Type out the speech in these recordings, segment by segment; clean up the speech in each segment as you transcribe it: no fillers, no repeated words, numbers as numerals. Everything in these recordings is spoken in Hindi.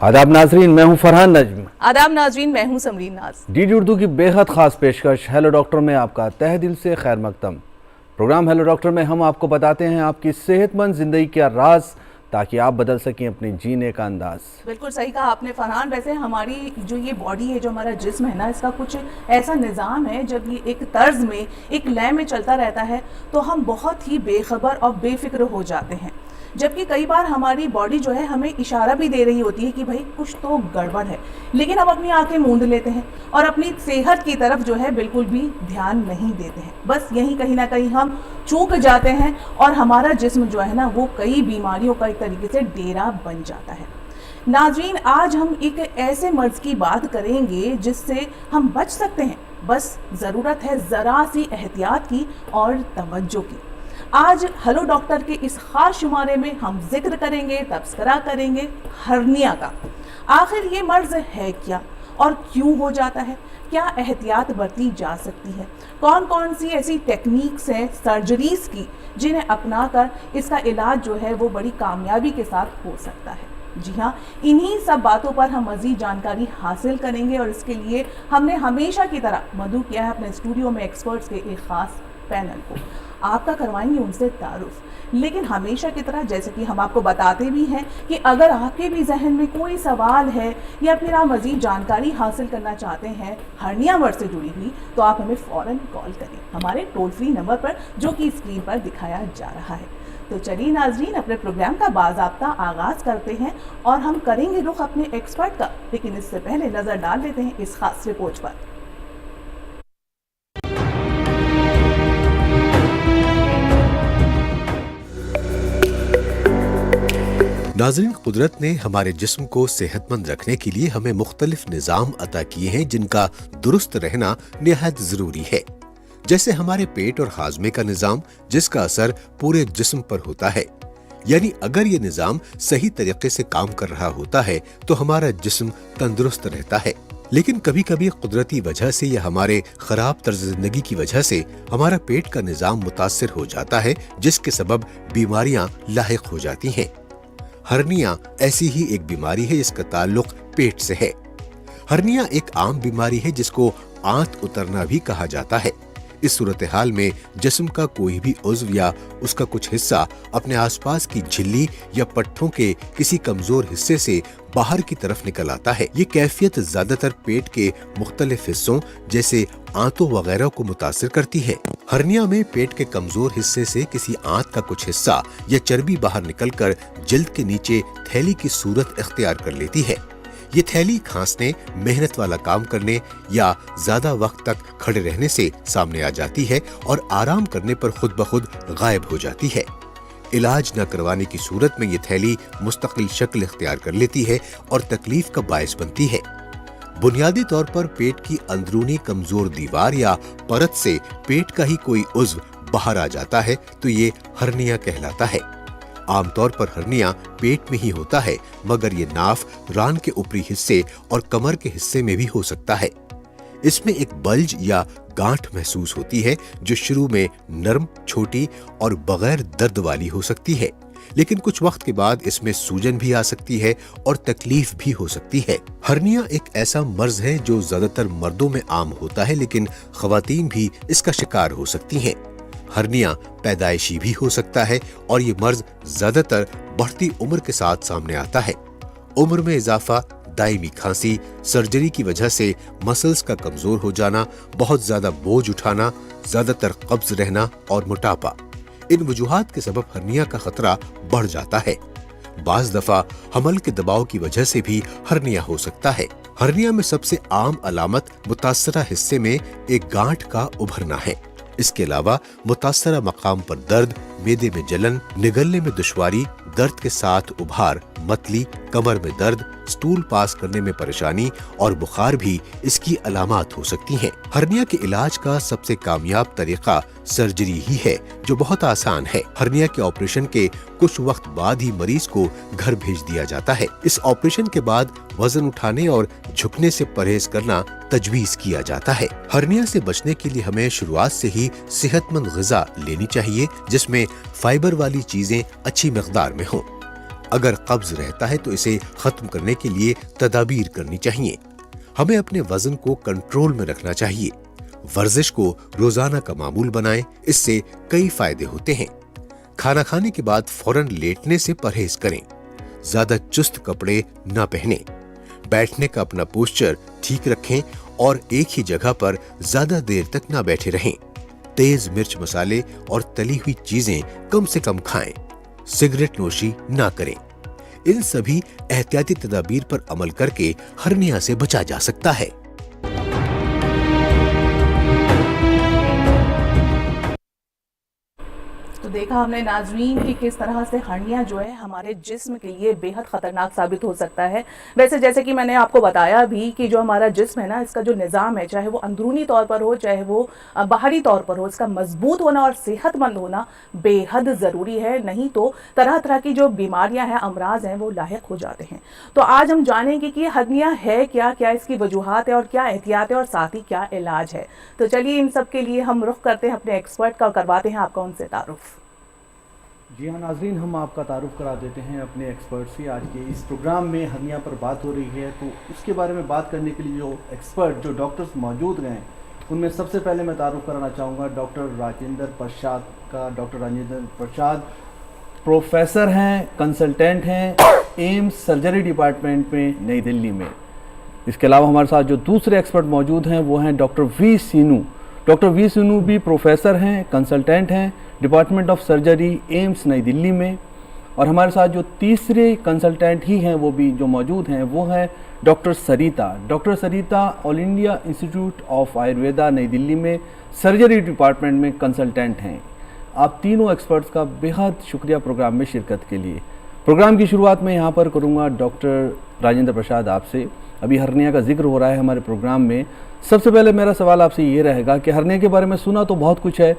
आदाब नाजरीन, मैं हूं फरहान नजम। आदाब नाजरीन, मैं हूं समरीन नाज। डीडी उर्दू की बेहद खास पेशकश हेलो डॉक्टर में आपका तहे दिल से खैर मकदम। प्रोग्राम हेलो डॉक्टर में हम आपको बताते हैं आपकी सेहतमंद जिंदगी का राज, ताकि आप बदल सकें अपने जीने का अंदाज। बिल्कुल सही कहा आपने फरहान। वैसे हमारी जो ये बॉडी है, जो हमारा जिस्म है ना, इसका कुछ ऐसा निज़ाम है, जब ये एक तर्ज में, एक लय में चलता रहता है तो हम बहुत ही बेखबर और बेफिक्र हो जाते हैं। जबकि कई बार हमारी बॉडी जो है हमें इशारा भी दे रही होती है कि भाई कुछ तो गड़बड़ है, लेकिन हम अपनी आंखें मूंद लेते हैं और अपनी सेहत की तरफ जो है बिल्कुल भी ध्यान नहीं देते हैं। बस यहीं कहीं ना कहीं हम चूक जाते हैं और हमारा जिस्म जो है ना वो कई बीमारियों का एक तरीके से डेरा बन जाता है। नाज़रीन, आज हम एक ऐसे मर्ज की बात करेंगे जिससे हम बच सकते हैं। बस ज़रूरत है ज़रा सी एहतियात की और तवज्जो की। आज हेलो डॉक्टर के इस खास शुमारे में हम जिक्र करेंगे, तबसरा करेंगे हर्निया का। आखिर ये मर्ज है क्या और क्यों हो जाता है? क्या एहतियात बरती जा सकती है? कौन कौन सी ऐसी टेक्निक्स हैं सर्जरीज की जिन्हें अपनाकर इसका इलाज जो है वो बड़ी कामयाबी के साथ हो सकता है? जी हाँ, इन्हीं सब बातों पर हम मज़ीद जानकारी हासिल करेंगे और इसके लिए हमने हमेशा की तरह मदऊ किया है अपने स्टूडियो में एक्सपर्ट्स के एक ख़ास पैनल को। आपका करवाएंगे उनसे तारुफ। लेकिन हमेशा की तरह जैसे कि हम आपको बताते भी हैं कि अगर आपके भी जहन में कोई सवाल है या फिर आप मज़ीद जानकारी हासिल करना चाहते हैं हर्निया मर्ज से जुड़ी हुई, तो आप हमें फ़ौरन कॉल करें हमारे टोल फ्री नंबर पर जो कि स्क्रीन पर दिखाया जा रहा है। तो चलिए नाजरीन, अपने प्रोग्राम का बाज़ाब्ता आगाज़ करते हैं और हम करेंगे रुख अपने एक्सपर्ट का। लेकिन इससे पहले नज़र डाल लेते हैं इस खास रिपोर्ट पर। नाज़रीन, कुदरत ने हमारे जिस्म को सेहतमंद रखने के लिए हमें मुख्तलिफ निज़ाम अता किए हैं जिनका दुरुस्त रहना निहायत जरूरी है। जैसे हमारे पेट और हाजमे का निज़ाम, जिसका असर पूरे जिस्म पर होता है। यानी अगर ये निज़ाम सही तरीके से काम कर रहा होता है तो हमारा जिस्म तंदुरुस्त रहता है। लेकिन कभी कभी कुदरती वजह से या हमारे खराब तर्ज जिंदगी की वजह से हमारा पेट का निज़ाम मुतासिर हो जाता है, जिसके सबब बीमारियां लाहिक हो जाती हैं। हर्निया ऐसी ही एक बीमारी है जिसका ताल्लुक पेट से है। हर्निया एक आम बीमारी है जिसको आंत उतरना भी कहा जाता है। इस सूरत हाल में जिस्म का कोई भी उज़्व या उसका कुछ हिस्सा अपने आसपास की झिल्ली या पट्टों के किसी कमजोर हिस्से से बाहर की तरफ निकल आता है। ये कैफियत ज्यादातर पेट के मुख्तलिफ हिस्सों जैसे आंतों वगैरह को मुतासिर करती है। हर्निया में पेट के कमजोर हिस्से से किसी आंत का कुछ हिस्सा या चर्बी बाहर निकलकर जिल्द के नीचे थैली की सूरत इख्तियार कर लेती है। ये थैली खांसने, मेहनत वाला काम करने या ज्यादा वक्त तक खड़े रहने से सामने आ जाती है और आराम करने पर खुद ब खुद गायब हो जाती है। इलाज न करवाने की सूरत में ये थैली मुस्तकिल शक्ल इख्तियार कर लेती है और तकलीफ का बायस बनती है। बुनियादी तौर पर पेट की अंदरूनी कमजोर दीवार या परत से पेट का ही कोई उज़्व बाहर आ जाता है तो ये हर्निया कहलाता है। आमतौर पर हर्निया पेट में ही होता है, मगर ये नाफ, रान के ऊपरी हिस्से और कमर के हिस्से में भी हो सकता है। इसमें एक बल्ज या गांठ महसूस होती है जो शुरू में नरम, छोटी और बगैर दर्द वाली हो सकती है, लेकिन कुछ वक्त के बाद इसमें सूजन भी आ सकती है और तकलीफ भी हो सकती है। हर्निया एक ऐसा मर्ज है जो ज्यादातर मर्दों में आम होता है, लेकिन खवातीन भी इसका शिकार हो सकती हैं। हर्निया पैदाइशी भी हो सकता है और ये मर्ज ज्यादातर बढ़ती उम्र के साथ सामने आता है। उम्र में इजाफा, दायमी खांसी, सर्जरी की वजह से मसल्स का कमजोर हो जाना, बहुत ज्यादा बोझ उठाना, ज्यादातर कब्ज रहना और मोटापा, इन वजूहात के सबब हर्निया का खतरा बढ़ जाता है। बाज दफा हमल के दबाव की वजह से भी हर्निया हो सकता है। हर्निया में सबसे आम अलामत मुतासरा हिस्से में एक गांठ का उभरना है। इसके अलावा मुतासरा मकाम पर दर्द, मेदे में जलन, निगलने में दुश्वारी, दर्द के साथ उभार, मतली, कमर में दर्द, स्टूल पास करने में परेशानी और बुखार भी इसकी अलामात हो सकती हैं। हर्निया के इलाज का सबसे कामयाब तरीका सर्जरी ही है, जो बहुत आसान है। हर्निया के ऑपरेशन के कुछ वक्त बाद ही मरीज को घर भेज दिया जाता है। इस ऑपरेशन के बाद वजन उठाने और झुकने से परहेज करना तजवीज किया जाता है। हर्निया से बचने के लिए हमें शुरुआत से ही सेहतमंद ग़िज़ा लेनी चाहिए, जिसमें फाइबर वाली चीजें अच्छी मिक़दार में हों। अगर कब्ज रहता है तो इसे खत्म करने के लिए तदाबीर करनी चाहिए। हमें अपने वजन को कंट्रोल में रखना चाहिए। वर्जिश को रोजाना का मामूल बनाएं, इससे कई फायदे होते हैं। खाना खाने के बाद फौरन लेटने से परहेज करें। ज्यादा चुस्त कपड़े न पहने। बैठने का अपना पोस्चर ठीक रखें और एक ही जगह पर ज्यादा देर तक न बैठे रहें। तेज मिर्च मसाले और तली हुई चीजें कम से कम खाएं। सिगरेट नोशी ना करें। इन सभी एहतियाती तदाबीर पर अमल करके हर्निया से बचा जा सकता है। तो देखा हमने नाज़रीन कि किस तरह से हर्निया जो है हमारे जिस्म के लिए बेहद ख़तरनाक साबित हो सकता है। वैसे जैसे कि मैंने आपको बताया भी कि जो हमारा जिस्म है ना, इसका जो निज़ाम है, चाहे वो अंदरूनी तौर पर हो चाहे वो बाहरी तौर पर हो, इसका मजबूत होना और सेहतमंद होना बेहद ज़रूरी है। नहीं तो तरह तरह की जो बीमारियाँ हैं, अमराज हैं, वो लाहिक हो जाते हैं। तो आज हम जानेंगे कि हर्निया है क्या, क्या इसकी वजूहात है और क्या एहतियात है और साथ ही क्या इलाज है। तो चलिए इन सब के लिए हम रुख करते हैं अपने एक्सपर्ट का, करवाते हैं आपका उनसे तारुफ। जी हाँ नाज़रीन, हम आपका तारुफ करा देते हैं अपने एक्सपर्ट से। आज के इस प्रोग्राम में हर्निया पर बात हो रही है, तो उसके बारे में बात करने के लिए जो एक्सपर्ट, जो डॉक्टर्स मौजूद हैं, उनमें सबसे पहले मैं तारुफ कराना चाहूँगा डॉक्टर राजेंद्र प्रसाद का। डॉक्टर राजेंद्र प्रसाद प्रोफेसर हैं, कंसल्टेंट हैं एम्स सर्जरी डिपार्टमेंट में नई दिल्ली में। इसके अलावा हमारे साथ जो दूसरे एक्सपर्ट मौजूद हैं वो हैं डॉक्टर वी सीनू। डॉक्टर वी सीनू भी प्रोफेसर हैं, कंसल्टेंट हैं डिपार्टमेंट ऑफ सर्जरी एम्स नई दिल्ली में। और हमारे साथ जो तीसरे कंसल्टेंट ही हैं वो भी जो मौजूद हैं वो हैं doctor Sarita. Doctor Sarita all India institute of Ayurveda नई दिल्ली में सर्जरी डिपार्टमेंट में कंसल्टेंट हैं। आप तीनों एक्सपर्ट्स का बेहद शुक्रिया प्रोग्राम में शिरकत के लिए। प्रोग्राम की शुरुआत में यहाँ पर करूँगा डॉक्टर राजेंद्र प्रसाद आपसे। अभी हर्निया का जिक्र हो रहा है हमारे प्रोग्राम में। सबसे पहले मेरा सवाल आपसे ये रहेगा कि हर्निया के बारे में सुना तो बहुत कुछ है,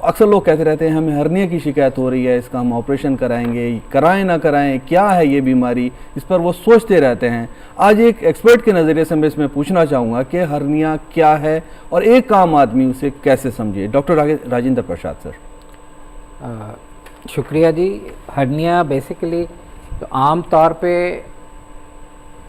अक्सर लोग कहते रहते हैं हमें हर्निया की शिकायत हो रही है, इसका हम ऑपरेशन कराएंगे, कराएं ना कराएं, क्या है ये बीमारी, इस पर वो सोचते रहते हैं। आज एक एक्सपर्ट के नज़रिए से मैं इसमें पूछना चाहूँगा कि हर्निया क्या है और एक आम आदमी उसे कैसे समझे। Doctor Rajendra Prasad sir. शुक्रिया जी। हर्निया बेसिकली तो आम तौर पे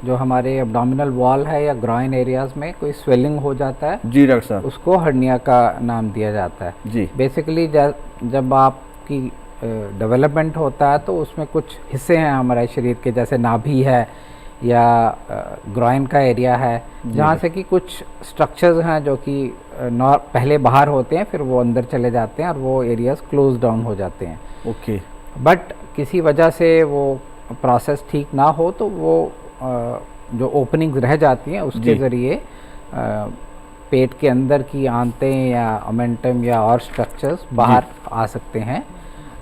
जो हमारे एब्डोमिनल वॉल है या ग्रॉइन एरियाज में कोई स्वेलिंग हो जाता है, जी डॉक्टर साहब, उसको हर्निया का नाम दिया जाता है। जी बेसिकली जब आपकी डेवलपमेंट होता है तो उसमें कुछ हिस्से हैं हमारे शरीर के, जैसे नाभि है या ग्रॉइन का एरिया है, जहाँ से कि कुछ स्ट्रक्चर्स हैं जो कि पहले बाहर होते हैं, फिर वो अंदर चले जाते हैं और वो एरियाज क्लोज डाउन हो जाते हैं। ओके। बट किसी वजह से वो प्रोसेस ठीक ना हो तो वो जो ओपनिंग्स रह जाती हैं उसके ज़रिए पेट के अंदर की आंतें या ओमेंटम या और स्ट्रक्चर्स बाहर आ सकते हैं।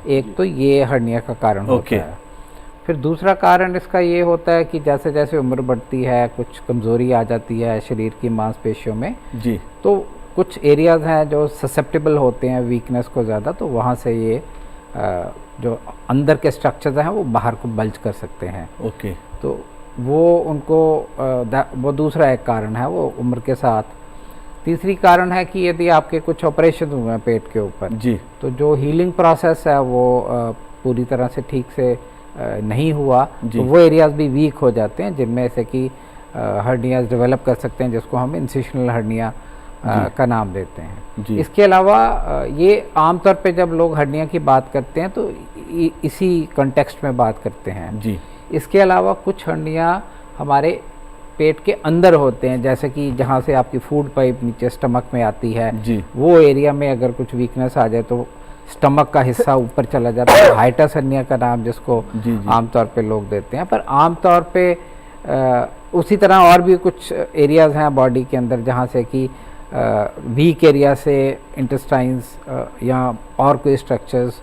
एक तो ये हर्निया का कारण होता है। फिर दूसरा कारण इसका ये होता है कि जैसे जैसे उम्र बढ़ती है कुछ कमज़ोरी आ जाती है शरीर की मांसपेशियों में जी, तो कुछ एरियाज़ हैं जो ससेप्टेबल होते हैं वीकनेस को ज़्यादा, तो वहाँ से ये जो अंदर के स्ट्रक्चर्स हैं वो बाहर को बल्ज कर सकते हैं। ओके। तो वो उनको वो दूसरा एक कारण है, वो उम्र के साथ। तीसरी कारण है कि यदि आपके कुछ ऑपरेशन हुए हैं पेट के ऊपर जी, तो जो हीलिंग प्रोसेस है वो पूरी तरह से ठीक से नहीं हुआ, तो वो एरियाज भी वीक हो जाते हैं, जिनमें से कि हर्नियाज डेवलप कर सकते हैं, जिसको हम इंसिशनल हर्निया का नाम देते हैं। इसके अलावा ये आमतौर पे जब लोग हर्निया की बात करते हैं तो इसी कॉन्टेक्स्ट में बात करते हैं जी। इसके अलावा कुछ हर्निया हमारे पेट के अंदर होते हैं, जैसे कि जहाँ से आपकी फूड पाइप नीचे स्टमक में आती है जी, वो एरिया में अगर कुछ वीकनेस आ जाए तो स्टमक का हिस्सा ऊपर चला जाता है, हाइटस हर्निया का नाम जिसको आमतौर पे लोग देते हैं। पर आमतौर पे उसी तरह और भी कुछ एरियाज़ हैं बॉडी के अंदर जहाँ से कि वीक एरिया से इंटेस्टाइन्स या और कोई स्ट्रक्चर्स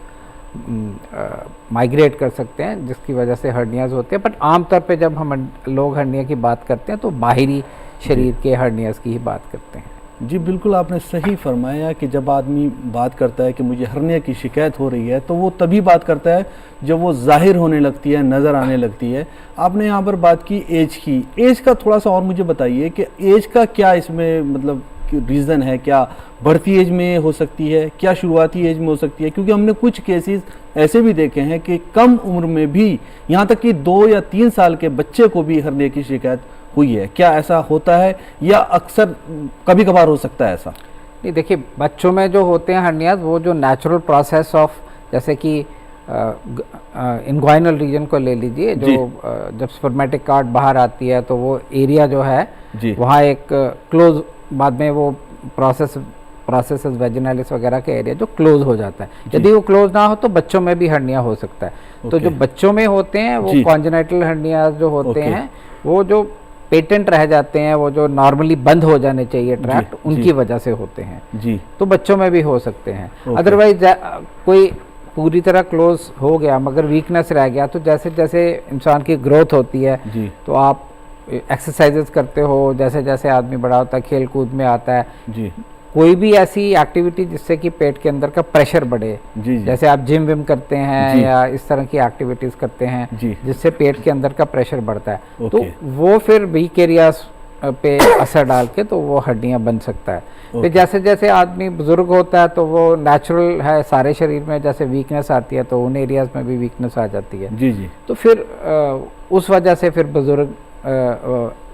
माइग्रेट कर सकते हैं, जिसकी वजह से हर्नियाज होते हैं। बट आमतौर पे जब हम लोग हर्निया की बात करते हैं तो बाहरी शरीर के हर्नियाज की ही बात करते हैं। जी बिल्कुल, आपने सही फरमाया कि जब आदमी बात करता है कि मुझे हर्निया की शिकायत हो रही है तो वो तभी बात करता है जब वो जाहिर होने लगती है, नज़र आने लगती है। आपने यहाँ पर बात की एज की, एज का थोड़ा सा और मुझे बताइए कि एज का क्या इसमें मतलब रीज़न है? क्या बढ़ती एज में हो सकती है, क्या शुरुआती एज में हो सकती है? क्योंकि हमने कुछ केसेस ऐसे भी देखे हैं कि कम उम्र में भी, यहाँ तक कि 2 या 3 साल के बच्चे को भी हर्निया की शिकायत हुई है। क्या ऐसा होता है या अक्सर कभी कभार हो सकता है ऐसा? नहीं, देखिए बच्चों में जो होते हैं हर्नियाज, वो जो नेचुरल प्रोसेस ऑफ, जैसे कि इंग्वाइनल रीजन को ले लीजिए, जो जब स्पर्मेटिक कार्ड बाहर आती है तो वो एरिया जो है वहाँ एक क्लोज, बाद में वो प्रोसेस वेजिनालिस वगैरह के एरिया जो क्लोज हो जाता है। यदि वो क्लोज ना हो तो बच्चों में भी हर्निया हो सकता है। तो जो बच्चों में होते हैं वो कॉन्जेनाइटल हर्निया जो होते हैं, वो जो पेटेंट रह जाते हैं, वो जो नॉर्मली बंद हो जाने चाहिए ट्रैक्ट, उनकी वजह से होते हैं जी। तो बच्चों में भी हो सकते हैं। अदरवाइज कोई पूरी तरह क्लोज हो गया मगर वीकनेस रह गया, तो जैसे जैसे इंसान की ग्रोथ होती है तो आप एक्सरसाइजेस करते हो, जैसे जैसे आदमी बड़ा होता है, खेल कूद में आता है जी, कोई भी ऐसी एक्टिविटी जिससे कि पेट के अंदर का प्रेशर बढ़े, जैसे आप जिम विम करते हैं या इस तरह की एक्टिविटीज करते हैं जिससे पेट के अंदर का प्रेशर बढ़ता है, तो वो फिर वीक एरियाज पे असर डाल के तो वो हड्डियां बन सकता है। फिर जैसे जैसे आदमी बुजुर्ग होता है तो वो नेचुरल है, सारे शरीर में जैसे वीकनेस आती है तो उन एरियाज में भी वीकनेस आ जाती है जी। तो फिर उस वजह से फिर बुजुर्ग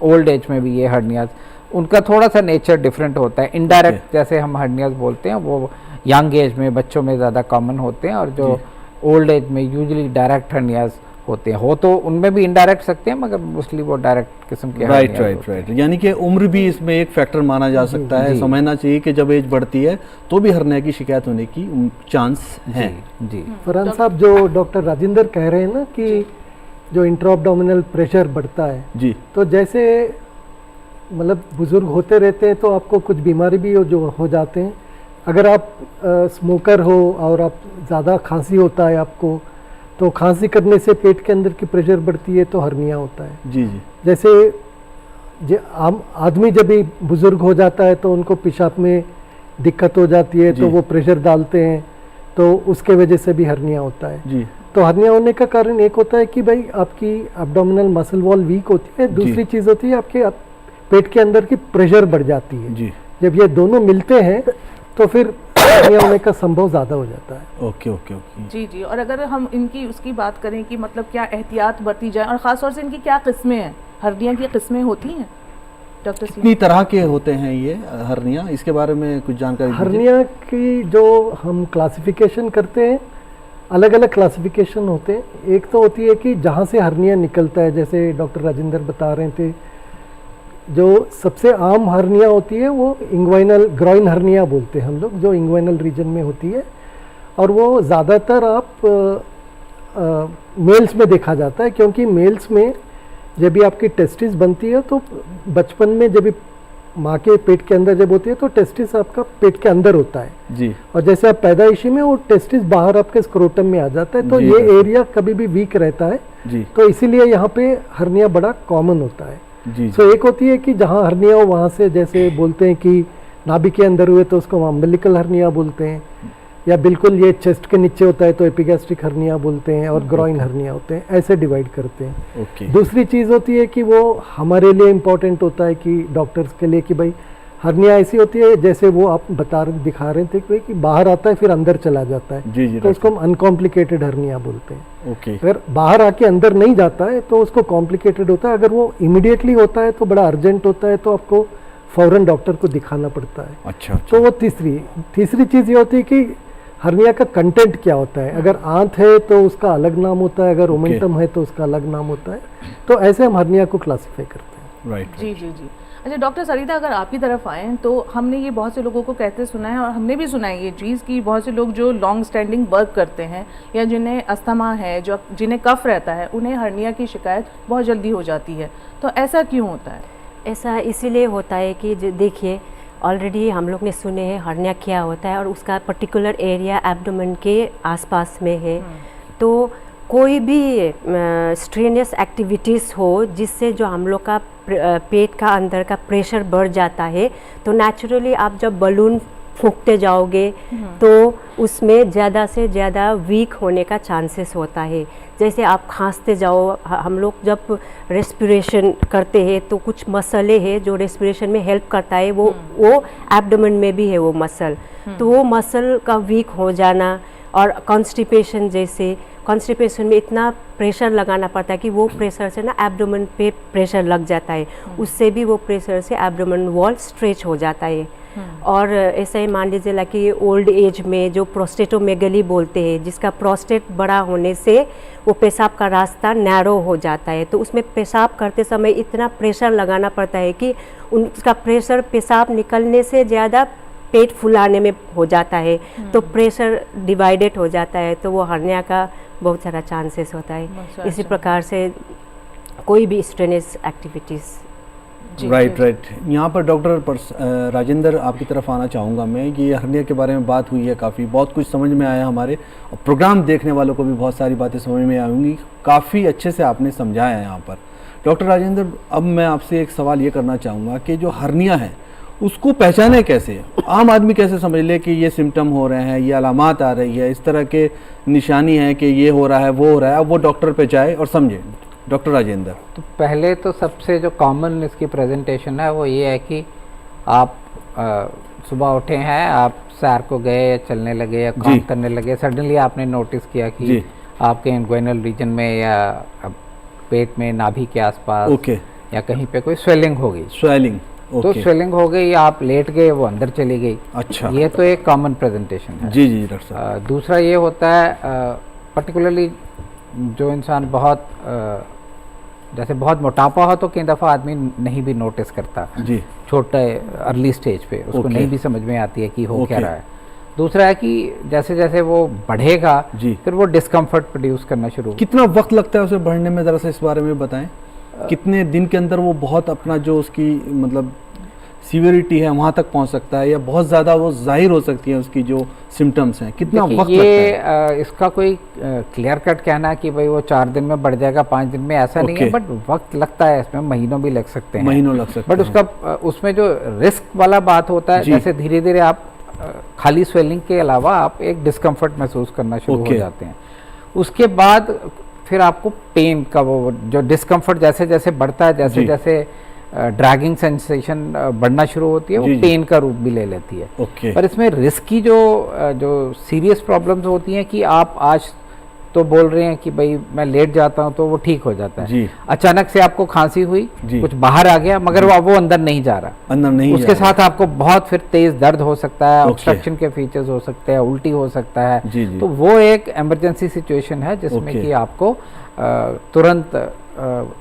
ओल्ड एज में भी ये हर्नियाज, उनका थोड़ा सा नेचर डिफरेंट होता है। इनडायरेक्ट जैसे हम हर्नियाज बोलते हैं वो यंग एज में बच्चों में ज़्यादा कॉमन होते हैं, और जो ओल्ड एज में यूजुअली डायरेक्ट हर्नियाज होते हैं। हो तो उनमें भी इनडायरेक्ट सकते हैं मगर मोस्टली वो डायरेक्ट किस्म के राइट। यानी कि उम्र भी इसमें एक फैक्टर माना जा सकता है। समझना चाहिए कि जब एज बढ़ती है तो भी हर्निया की शिकायत होने की चांस है जी। फरहान साहब, जो डॉक्टर राजेंद्र कह रहे हैं ना कि जो इंट्राअब्डोमिनल प्रेशर बढ़ता है जी, तो जैसे मतलब बुजुर्ग होते रहते हैं तो आपको कुछ बीमारी भी जो हो जाते हैं। अगर आप स्मोकर हो और आप ज़्यादा खांसी होता है आपको, तो खांसी करने से पेट के अंदर की प्रेशर बढ़ती है तो हर्निया होता है जी। जैसे आम आदमी जब भी बुजुर्ग हो जाता है तो उनको पेशाब में दिक्कत हो जाती है तो वो प्रेशर डालते हैं, तो उसके वजह से भी हर्निया होता है जी। तो हर्निया होने का कारण एक होता है कि भाई आपकी एब्डोमिनल मसल वॉल वीक होती है, दूसरी चीज़ होती है आपके पेट के अंदर की प्रेशर बढ़ जाती है जी। जब ये दोनों मिलते हैं तो फिर हर्निया होने का संभव ज़्यादा हो जाता है। ओके जी। और अगर हम इनकी उसकी बात करें कि मतलब क्या एहतियात बरती जाए, और ख़ास तौर से इनकी क्या किस्में हैं, हर्निया की किस्में होती हैं डॉक्टर? कितनी तरह के होते हैं ये हर्निया, इसके बारे में कुछ जानकारी? हर्निया की जो हम क्लासिफिकेशन करते हैं, अलग अलग क्लासिफिकेशन होते हैं। एक तो होती है कि जहाँ से हर्निया निकलता है, जैसे डॉक्टर राजेंद्र बता रहे थे, जो सबसे आम हर्निया होती है वो इंग्वाइनल ग्रॉइन हर्निया बोलते हैं हम लोग, जो इंग्वाइनल रीजन में होती है, और वो ज़्यादातर आप मेल्स में देखा जाता है, क्योंकि मेल्स में जब भी आपकी टेस्टिस बनती है तो बचपन में जब भी माँ के पेट के अंदर जब होती है तो टेस्टिस आपका पेट के अंदर होता है जी, और जैसे आप पैदाइशी में वो टेस्टिस बाहर आपके स्क्रोटम में आ जाता है, तो ये एरिया कभी भी वीक रहता है जी। तो इसीलिए यहाँ पे हर्निया बड़ा कॉमन होता है जी। तो एक होती है कि जहाँ हर्निया हो वहाँ से, जैसे बोलते हैं कि नाभि के अंदर हुए तो उसको अम्बिलिकल हर्निया बोलते हैं, या बिल्कुल ये चेस्ट के नीचे होता है तो एपिगैस्ट्रिक हर्निया बोलते हैं, और ग्रॉइन हर्निया होते हैं, ऐसे डिवाइड करते हैं। दूसरी चीज़ होती है कि वो हमारे लिए इम्पोर्टेंट होता है कि डॉक्टर्स के लिए, कि भाई हर्निया ऐसी होती है जैसे वो आप दिखा रहे थे कि बाहर आता है फिर अंदर चला जाता है जी, तो उसको हम अनकॉम्प्लिकेटेड हर्निया बोलते हैं। अगर बाहर आके अंदर नहीं जाता है तो उसको कॉम्प्लिकेटेड होता है। अगर वो इमीडिएटली होता है तो बड़ा अर्जेंट होता है, तो आपको फौरन डॉक्टर को दिखाना पड़ता है। अच्छा। तो वो तीसरी चीज़ ये होती है कि हर्निया का कंटेंट क्या होता है। अगर आंत है तो उसका अलग नाम होता है, अगर ओमेंटम है तो उसका अलग नाम होता है। तो ऐसे हम हर्निया को क्लासिफाई करते हैं। राइट जी। अच्छा डॉक्टर सरिता, अगर आपकी तरफ आएँ तो हमने ये बहुत से लोगों को कहते सुना है, और हमने भी सुना है ये चीज़ कि बहुत से लोग जो लॉन्ग स्टैंडिंग वर्क करते हैं या जिन्हें अस्थमा है, जो जिन्हें कफ रहता है, उन्हें हर्निया की शिकायत बहुत जल्दी हो जाती है। तो ऐसा क्यों होता है? ऐसा इसीलिए होता है कि देखिए ऑलरेडी हम लोग ने सुने हैं हर्निया क्या होता है, और उसका पर्टिकुलर एरिया एब्डोमेन के आसपास में है। तो कोई भी स्ट्रेनियस एक्टिविटीज़ हो जिससे जो हम लोग का पेट का अंदर का प्रेशर बढ़ जाता है, तो नेचुरली आप जब बलून फूंकते जाओगे तो उसमें ज़्यादा से ज़्यादा वीक होने का चांसेस होता है। जैसे आप खांसते जाओ, हम लोग जब रेस्पिरेशन करते हैं तो कुछ मसले हैं जो रेस्पिरेशन में हेल्प करता है, वो एब्डोमेन में भी है वो मसल, तो वो मसल का वीक हो जाना, और कॉन्स्टिपेशन, जैसे कॉन्स्टिपेशन में इतना प्रेशर लगाना पड़ता है कि वो प्रेशर से ना एब्डोमेन पे प्रेशर लग जाता है, उससे भी वो प्रेशर से एब्डोमेन वॉल स्ट्रेच हो जाता है। और ऐसा ही मान लीजिए कि ओल्ड एज में जो प्रोस्टेटोमेगली बोलते हैं, जिसका प्रोस्टेट बड़ा होने से वो पेशाब का रास्ता नैरो हो जाता है, तो उसमें पेशाब करते समय इतना प्रेशर लगाना पड़ता है कि उसका प्रेशर पेशाब निकलने से ज़्यादा पेट फुलाने में हो जाता है, तो प्रेशर डिवाइडेड हो जाता है, तो वो हर्निया का बहुत सारा चांसेस होता है। इसी प्रकार से कोई भी स्ट्रेनस एक्टिविटीज़। राइट। यहाँ पर डॉक्टर राजेंद्र आपकी तरफ आना चाहूँगा मैं कि हर्निया के बारे में बात हुई है, काफ़ी बहुत कुछ समझ में आया हमारे, और प्रोग्राम देखने वालों को भी बहुत सारी बातें समझ में आएंगी, काफ़ी अच्छे से आपने समझाया है यहाँ पर। डॉक्टर राजेंद्र, अब मैं आपसे एक सवाल ये करना चाहूँगा कि जो हर्निया है उसको पहचाने कैसे, आम आदमी कैसे समझ ले कि ये सिम्टम हो रहे हैं, ये अलामात आ रही है, इस तरह के निशानी है कि ये हो रहा है, वो हो रहा है, अब वो डॉक्टर पे जाए और समझे। डॉक्टर राजेंद्र, तो पहले तो सबसे जो कॉमन इसकी प्रेजेंटेशन है वो ये है कि आप सुबह उठे हैं, आप सैर को गए, चलने लगे या काम करने लगे, सडनली आपने नोटिस किया कि आपके इंग्वाइनल रीजन में या पेट में, नाभि के आसपास या कहीं पे कोई स्वेलिंग हो गई, तो स्वेलिंग हो गई, आप लेट गए, वो अंदर चली गई। अच्छा, ये तो एक कॉमन प्रेजेंटेशन है। जी डॉक्टर साहब। दूसरा ये होता है पर्टिकुलरली जो इंसान बहुत जैसे बहुत मोटापा हो तो कई दफ़ा आदमी नहीं भी नोटिस करता जी, छोटे अर्ली स्टेज पे उसको नहीं भी समझ में आती है कि हो क्या रहा है। दूसरा है कि जैसे जैसे वो बढ़ेगा फिर वो डिस्कम्फर्ट प्रोड्यूस करना शुरू। कितना वक्त लगता है उसे बढ़ने में, ज़रा सा इस बारे में बताएं। कितने दिन के अंदर वो बहुत अपना जो उसकी मतलब सीवियरिटी है वहाँ तक पहुँच सकता है, या बहुत ज़्यादा वो जाहिर हो सकती है उसकी जो सिम्टम्स हैं, कितना वक्त लगता है? इसका कोई क्लियर कट कहना कि भाई वो 4 दिन में बढ़ जाएगा, 5 दिन में, ऐसा नहीं है, बट वक्त लगता है इसमें, महीनों भी लग सकते हैं, महीनों लग सकते हैं। बट उसका उसमें जो रिस्क वाला बात होता है, जैसे धीरे धीरे आप खाली स्वेलिंग के अलावा आप एक डिस्कम्फर्ट महसूस करना शुरू हो जाते हैं। उसके बाद फिर आपको पेन का वो जो डिस्कम्फर्ट जैसे जैसे बढ़ता है, जैसे जैसे ड्रैगिंग सेंसेशन बढ़ना शुरू होती है, वो पेन का रूप भी ले लेती है। पर इसमें रिस्क की जो सीरियस प्रॉब्लम्स होती हैं कि आप आज तो बोल रहे हैं कि भाई मैं लेट जाता हूं तो वो ठीक हो जाता है, अचानक से आपको खांसी हुई, कुछ बाहर आ गया, मगर वो अंदर नहीं जा रहा, अंदर नहीं, उसके साथ आपको बहुत फिर तेज दर्द हो सकता है, ऑब्स्ट्रक्शन के फीचर्स हो सकते हैं, उल्टी हो सकता है, तो वो एक इमरजेंसी सिचुएशन है जिसमें कि आपको तुरंत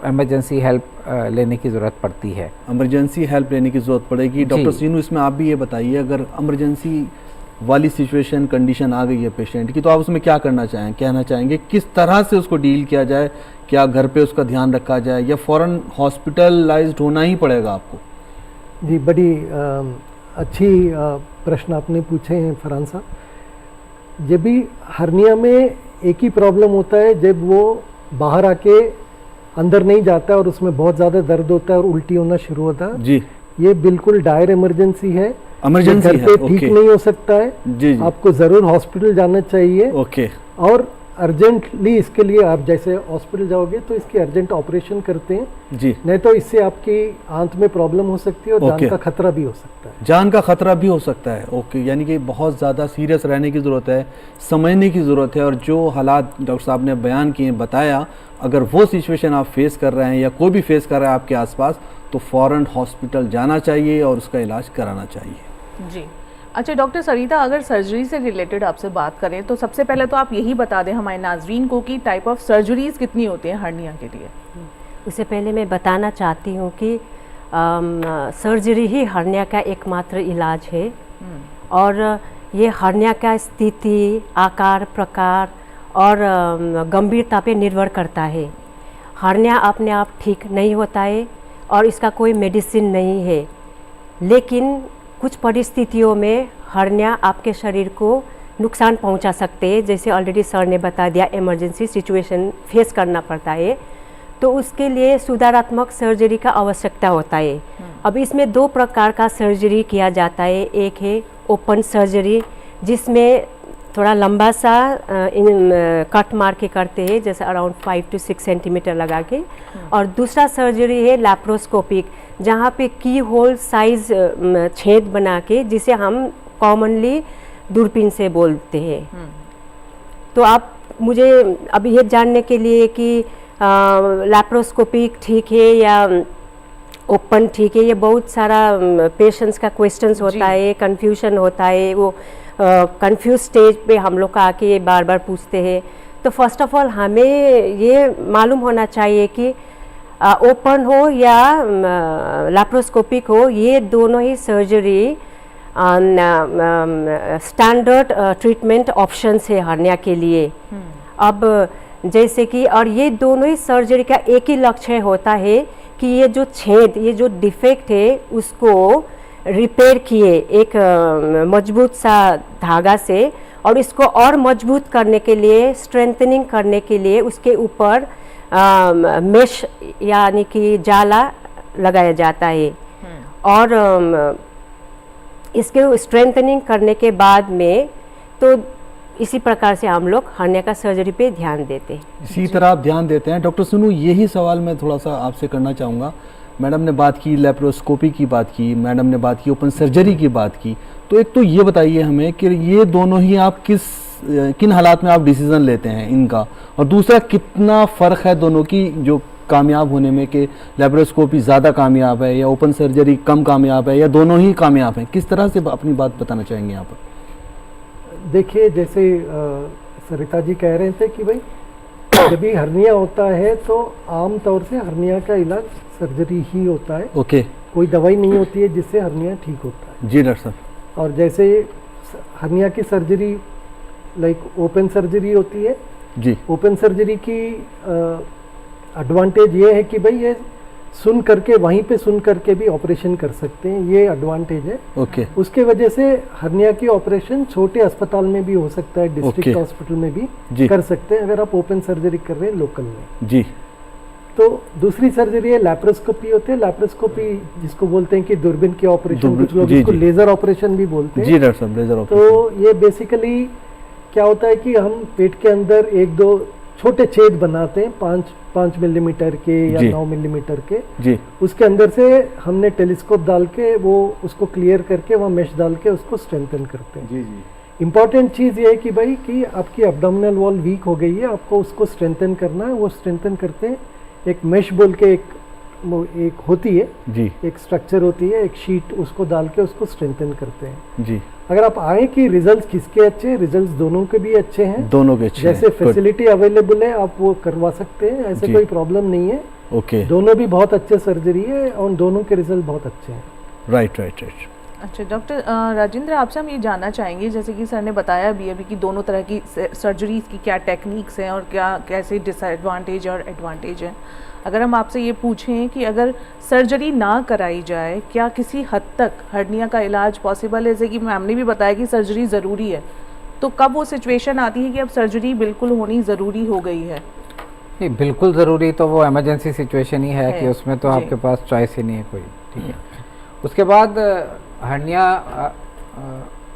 इमरजेंसी हेल्प लेने की ज़रूरत पड़ती है। इमरजेंसी हेल्प लेने की ज़रूरत पड़ेगी। डॉक्टर सीनू, इसमें आप भी ये बताइए, अगर इमरजेंसी वाली सिचुएशन कंडीशन आ गई है पेशेंट की, तो आप उसमें क्या करना कहना चाहेंगे, किस तरह से उसको डील किया जाए? क्या घर पे उसका ध्यान रखा जाए या फ़ौरन हॉस्पिटलाइज्ड होना ही पड़ेगा आपको? जी, बड़ी अच्छी प्रश्न आपने पूछे हैं फरहान साहब। जब भी हर्निया में एक ही प्रॉब्लम होता है, जब वो बाहर आके अंदर नहीं जाता है और उसमें बहुत ज़्यादा दर्द होता है और उल्टी होना शुरू होता है जी, ये बिल्कुल डायर इमरजेंसी है, इमरजेंसी घर पे ठीक नहीं हो सकता है जी, आपको ज़रूर हॉस्पिटल जाना चाहिए। और अर्जेंटली इसके लिए आप जैसे हॉस्पिटल जाओगे तो इसकी अर्जेंट ऑपरेशन करते हैं जी, नहीं तो इससे आपकी आंत में प्रॉब्लम हो सकती है और जान का खतरा भी हो सकता है। जान का खतरा भी हो सकता है। यानी कि बहुत ज़्यादा सीरियस रहने की ज़रूरत है, समझने की ज़रूरत है, और जो हालात डॉक्टर साहब ने बयान किए, बताया, अगर वो सिचुएशन आप फेस कर रहे हैं या कोई भी फेस कर रहा है आपके आसपास, तो फ़ौरन हॉस्पिटल जाना चाहिए और उसका इलाज कराना चाहिए। जी, अच्छा डॉक्टर सरिता, अगर सर्जरी से रिलेटेड आपसे बात करें तो सबसे पहले तो आप यही बता दें हमारे नाजरीन को कि टाइप ऑफ सर्जरीज कितनी होती हैं हर्निया के लिए। उससे पहले मैं बताना चाहती हूँ कि सर्जरी ही हर्निया का एकमात्र इलाज है, और ये हर्निया का स्थिति, आकार, प्रकार और गंभीरता पे निर्भर करता है। हर्निया अपने आप ठीक नहीं होता है और इसका कोई मेडिसिन नहीं है, लेकिन कुछ परिस्थितियों में हर्निया आपके शरीर को नुकसान पहुंचा सकते हैं, जैसे ऑलरेडी सर ने बता दिया, इमरजेंसी सिचुएशन फेस करना पड़ता है, तो उसके लिए सुधारात्मक सर्जरी का आवश्यकता होता है। अब इसमें 2 प्रकार का सर्जरी किया जाता है। एक है ओपन सर्जरी, जिसमें थोड़ा लंबा सा कट मार के करते हैं, जैसे अराउंड 5 to 6 सेंटीमीटर लगा के। और दूसरा सर्जरी है लैप्रोस्कोपिक, जहाँ पे की होल साइज छेद बना के, जिसे हम कॉमनली दूरबीन से बोलते हैं। तो आप मुझे अब ये जानने के लिए कि लैप्रोस्कोपिक ठीक है या ओपन ठीक है, ये बहुत सारा पेशेंट्स का क्वेश्चंस होता है, कंफ्यूजन होता है, वो कंफ्यूज स्टेज पे हम लोग का आके ये बार बार पूछते हैं। तो फर्स्ट ऑफ ऑल हमें ये मालूम होना चाहिए कि ओपन हो या लैप्रोस्कोपिक हो, ये दोनों ही सर्जरी स्टैंडर्ड ट्रीटमेंट ऑप्शंस है हर्निया के लिए। अब जैसे कि, और ये दोनों ही सर्जरी का एक ही लक्ष्य होता है कि ये जो छेद, ये जो डिफेक्ट है, उसको रिपेयर किए एक मजबूत सा धागा से, और इसको और मजबूत करने के लिए, स्ट्रेंथनिंग करने के लिए उसके ऊपर मेश यानी कि जाला लगाया जाता है। और इसके स्ट्रेंथनिंग करने के बाद में तो इसी प्रकार से हम लोग हर्निया का सर्जरी पे ध्यान देते हैं। इसी तरह आप ध्यान देते हैं। डॉक्टर सुनू, यही सवाल मैं थोड़ा सा आपसे करना चाहूँगा। मैडम ने बात की लेप्रोस्कोपी की बात की, मैडम ने बात की ओपन सर्जरी की बात की, तो एक तो ये बताइए हमें कि ये दोनों ही आप किन हालात में आप डिसीजन लेते हैं इनका, और दूसरा कितना फ़र्क है दोनों की जो कामयाब होने में, कि लेप्रोस्कोपी ज़्यादा कामयाब है या ओपन सर्जरी कम कामयाब है या दोनों ही कामयाब हैं? किस तरह से अपनी बात बताना चाहेंगे यहाँ पर? देखिए, जैसे सरिता जी कह रहे थे कि भाई जब भी हर्निया होता है तो आम तौर से हर्निया का इलाज सर्जरी ही होता है। ओके। कोई दवाई नहीं होती है जिससे हर्निया ठीक होता है। जी डॉक्टर साहब। और जैसे हर्निया की सर्जरी लाइक ओपन सर्जरी होती है जी, ओपन सर्जरी की एडवांटेज ये है कि भाई ये सुन करके, वहीं पे सुन करके भी ऑपरेशन कर सकते हैं, ये एडवांटेज है। ओके। उसके वजह से हर्निया की ऑपरेशन छोटे अस्पताल में भी हो सकता है, डिस्ट्रिक्ट हॉस्पिटल में भी कर सकते हैं अगर आप ओपन सर्जरी कर रहे हैं लोकल में। जी। तो दूसरी सर्जरी है लैप्रोस्कोपी होती है। लैप्रोस्कोपी जिसको बोलते हैं कि दूरबीन के ऑपरेशन, कुछ लोग इसको लेजर ऑपरेशन भी बोलते हैं। जी डॉक्टर साहब, लेजर ऑपरेशन। तो ये बेसिकली क्या होता है कि हम पेट के अंदर एक दो छोटे छेद बनाते हैं, 5 मिलीमीटर के या 9 मिलीमीटर के। जी। उसके अंदर से हमने टेलीस्कोप डाल के वो उसको क्लियर करके वहाँ मेश डाल के उसको स्ट्रेंथन करते हैं। जी जी। इम्पॉर्टेंट चीज़ ये है कि भाई कि आपकी एब्डोमिनल वॉल वीक हो गई है, आपको उसको स्ट्रेंथन करना है। वो स्ट्रेंथन करते हैं, एक मेश बोल के एक होती है जी, एक स्ट्रक्चर होती है, एक शीट, उसको डाल के उसको स्ट्रेंथन करते हैं। जी। अगर आप आए कि रिजल्ट्स किसके अच्छे, रिजल्ट्स दोनों के भी अच्छे हैं, दोनों के अच्छे, जैसे फैसिलिटी अवेलेबल है आप वो करवा सकते हैं, ऐसे कोई प्रॉब्लम नहीं है। ओके। दोनों भी बहुत अच्छे सर्जरी है और दोनों के रिजल्ट बहुत अच्छे हैं। Right right right. अच्छा डॉक्टर राजेंद्र, आपसे हम ये जानना चाहेंगे, जैसे कि सर ने बताया अभी कि दोनों तरह की सर्जरीज की क्या टेक्निक्स हैं और क्या कैसे डिसएडवांटेज और एडवांटेज हैं। अगर हम आपसे ये पूछें कि अगर सर्जरी ना कराई जाए, क्या किसी हद तक हर्निया का इलाज पॉसिबल है? जैसे कि मैम ने भी बताया कि सर्जरी ज़रूरी है, तो कब वो सिचुएशन आती है कि अब सर्जरी बिल्कुल होनी ज़रूरी हो गई है? नहीं, बिल्कुल ज़रूरी तो वो इमरजेंसी सिचुएशन ही है कि उसमें तो आपके पास चॉइस ही नहीं है कोई। ठीक है। उसके बाद हर्निया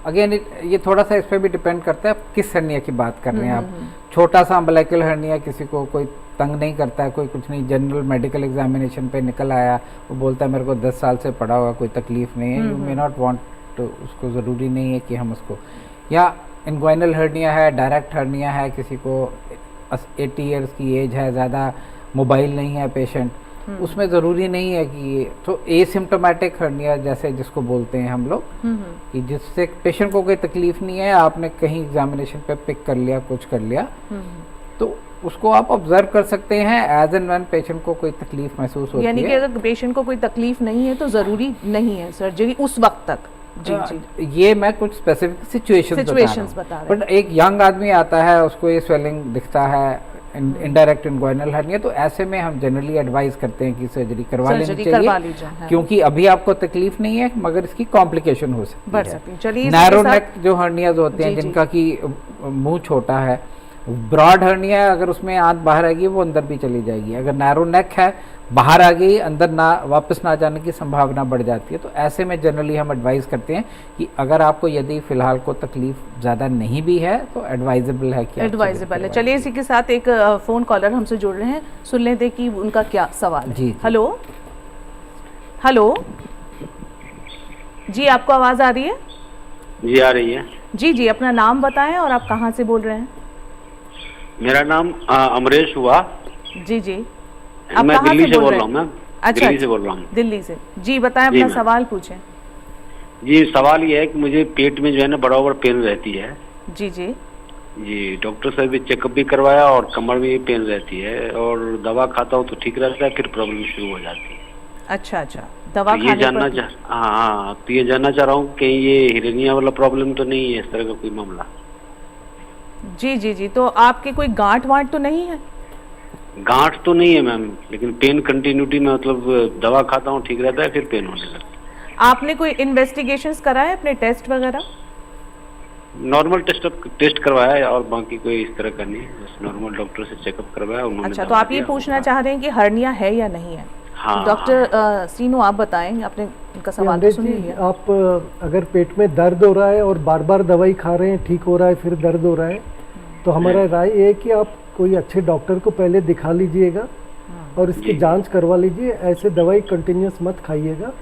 अगेन ये थोड़ा सा इस पर भी डिपेंड करता है किस हर्निया की बात कर रहे हैं आप। छोटा सा अम्बिलिकल हर्निया किसी को कोई तंग नहीं करता है, कोई कुछ नहीं, जनरल मेडिकल एग्जामिनेशन पे निकल आया, वो बोलता है मेरे को 10 साल से पड़ा हुआ, कोई तकलीफ नहीं है, यू मे नॉट वांट, तो उसको ज़रूरी नहीं है कि हम उसको, या इंग्वाइनल हर्निया है, डायरेक्ट हर्निया है, किसी को 80 ईयर्स की एज है, ज़्यादा मोबाइल नहीं है पेशेंट, उसमें ज़रूरी नहीं है कि, तो एसिम्प्टोमेटिक हर्निया जैसे जिसको बोलते हैं हम लोग, कि जिससे पेशेंट को कोई तकलीफ नहीं है, आपने कहीं एग्जामिनेशन पे पिक कर लिया, कुछ कर लिया, तो उसको आप ऑब्जर्व कर सकते हैं एज एंड व्हेन पेशेंट को कोई तकलीफ महसूस होती है। यानी कि अगर पेशेंट को कोई तकलीफ नहीं है तो ज़रूरी नहीं है सर्जरी उस वक्त तक। जी जी। ये मैं कुछ स्पेसिफिक सिचुएशंस बता रहा हूं। बट एक यंग आदमी आता है, उसको ये स्वेलिंग दिखता है, इनडायरेक्ट इंग्वाइनल हर्निया, तो ऐसे में हम जनरली एडवाइज करते हैं कि सर्जरी करवा लेनी चाहिए, क्योंकि अभी आपको तकलीफ नहीं है मगर इसकी कॉम्प्लिकेशन हो सकती है। नैरो नेक जो हर्नियाज होते हैं, जिनका कि मुंह छोटा है, ब्रॉड हर्निया है, अगर उसमें आंत बाहर आएगी वो अंदर भी चली जाएगी। अगर नैरो नेक है, बाहर आ गई, अंदर ना वापस ना जाने की संभावना बढ़ जाती है। तो ऐसे में जनरली हम एडवाइस करते हैं कि अगर आपको यदि फिलहाल को तकलीफ ज़्यादा नहीं भी है तो एडवाइजेबल है कि एडवाइजेबल है। चलिए इसी के साथ एक फ़ोन कॉलर हमसे जुड़ रहे हैं, सुन लेते कि उनका क्या सवाल है। जी। हेलो हेलो जी, आपको आवाज़ आ रही है? जी आ रही है। जी जी, अपना नाम बताएं और आप कहाँ से बोल रहे हैं? मेरा नाम अमरेश हुआ। जी जी, आप मैं कहाँ दिल्ली से से बोल बोल रहे रहा हूँ। हैं? मैं अच्छा, दिल्ली से बोल रहा हूँ। दिल्ली से। जी बताएं, जी, अपना मैम। सवाल पूछें। जी सवाल ये है कि मुझे पेट में जो है ना बराबर पेन रहती है। जी जी जी डॉक्टर से भी चेकअप भी करवाया और कमर में भी पेन रहती है और दवा खाता हूँ तो ठीक रहता है, फिर प्रॉब्लम शुरू हो जाती है। अच्छा अच्छा, दवा तो ये खाने जानना पर? चाह हाँ, तो ये जानना चाह रहा हूँ कि ये हिरनिया वाला प्रॉब्लम तो नहीं है, इस तरह का कोई मामला? जी जी जी, तो आपके कोई गांठ वांठ तो नहीं है? गांठ तो नहीं है मैम, लेकिन पेन कंटिन्यूटी में, मतलब दवा खाता हूँ ठीक रहता है, फिर पेन होने लगता है। आपने कोई इन्वेस्टिगेशंस कराए, अपने टेस्ट वगैरह? नॉर्मल टेस्ट करवाया है और बाकी कोई इस तरह का नहीं, बस नॉर्मल डॉक्टर से चेकअप करवाया उन्होंने। अच्छा, तो आप ये पूछना चाह रहे हैं कि हर्निया है या नहीं है? हाँ। डॉक्टर सीनू आप बताएं, आपने उनका सवाल तो सुन लिया। आप अगर पेट में दर्द हो रहा है और बार बार दवाई खा रहे हैं, ठीक हो रहा है, फिर दर्द हो रहा है, तो हमारा राय ये है कि आप कोई अच्छे डॉक्टर को पहले दिखा लीजिएगा और इसकी जांच करवा लीजिए। ऐसे दवाई कंटिन्यूस मत खाइएगा।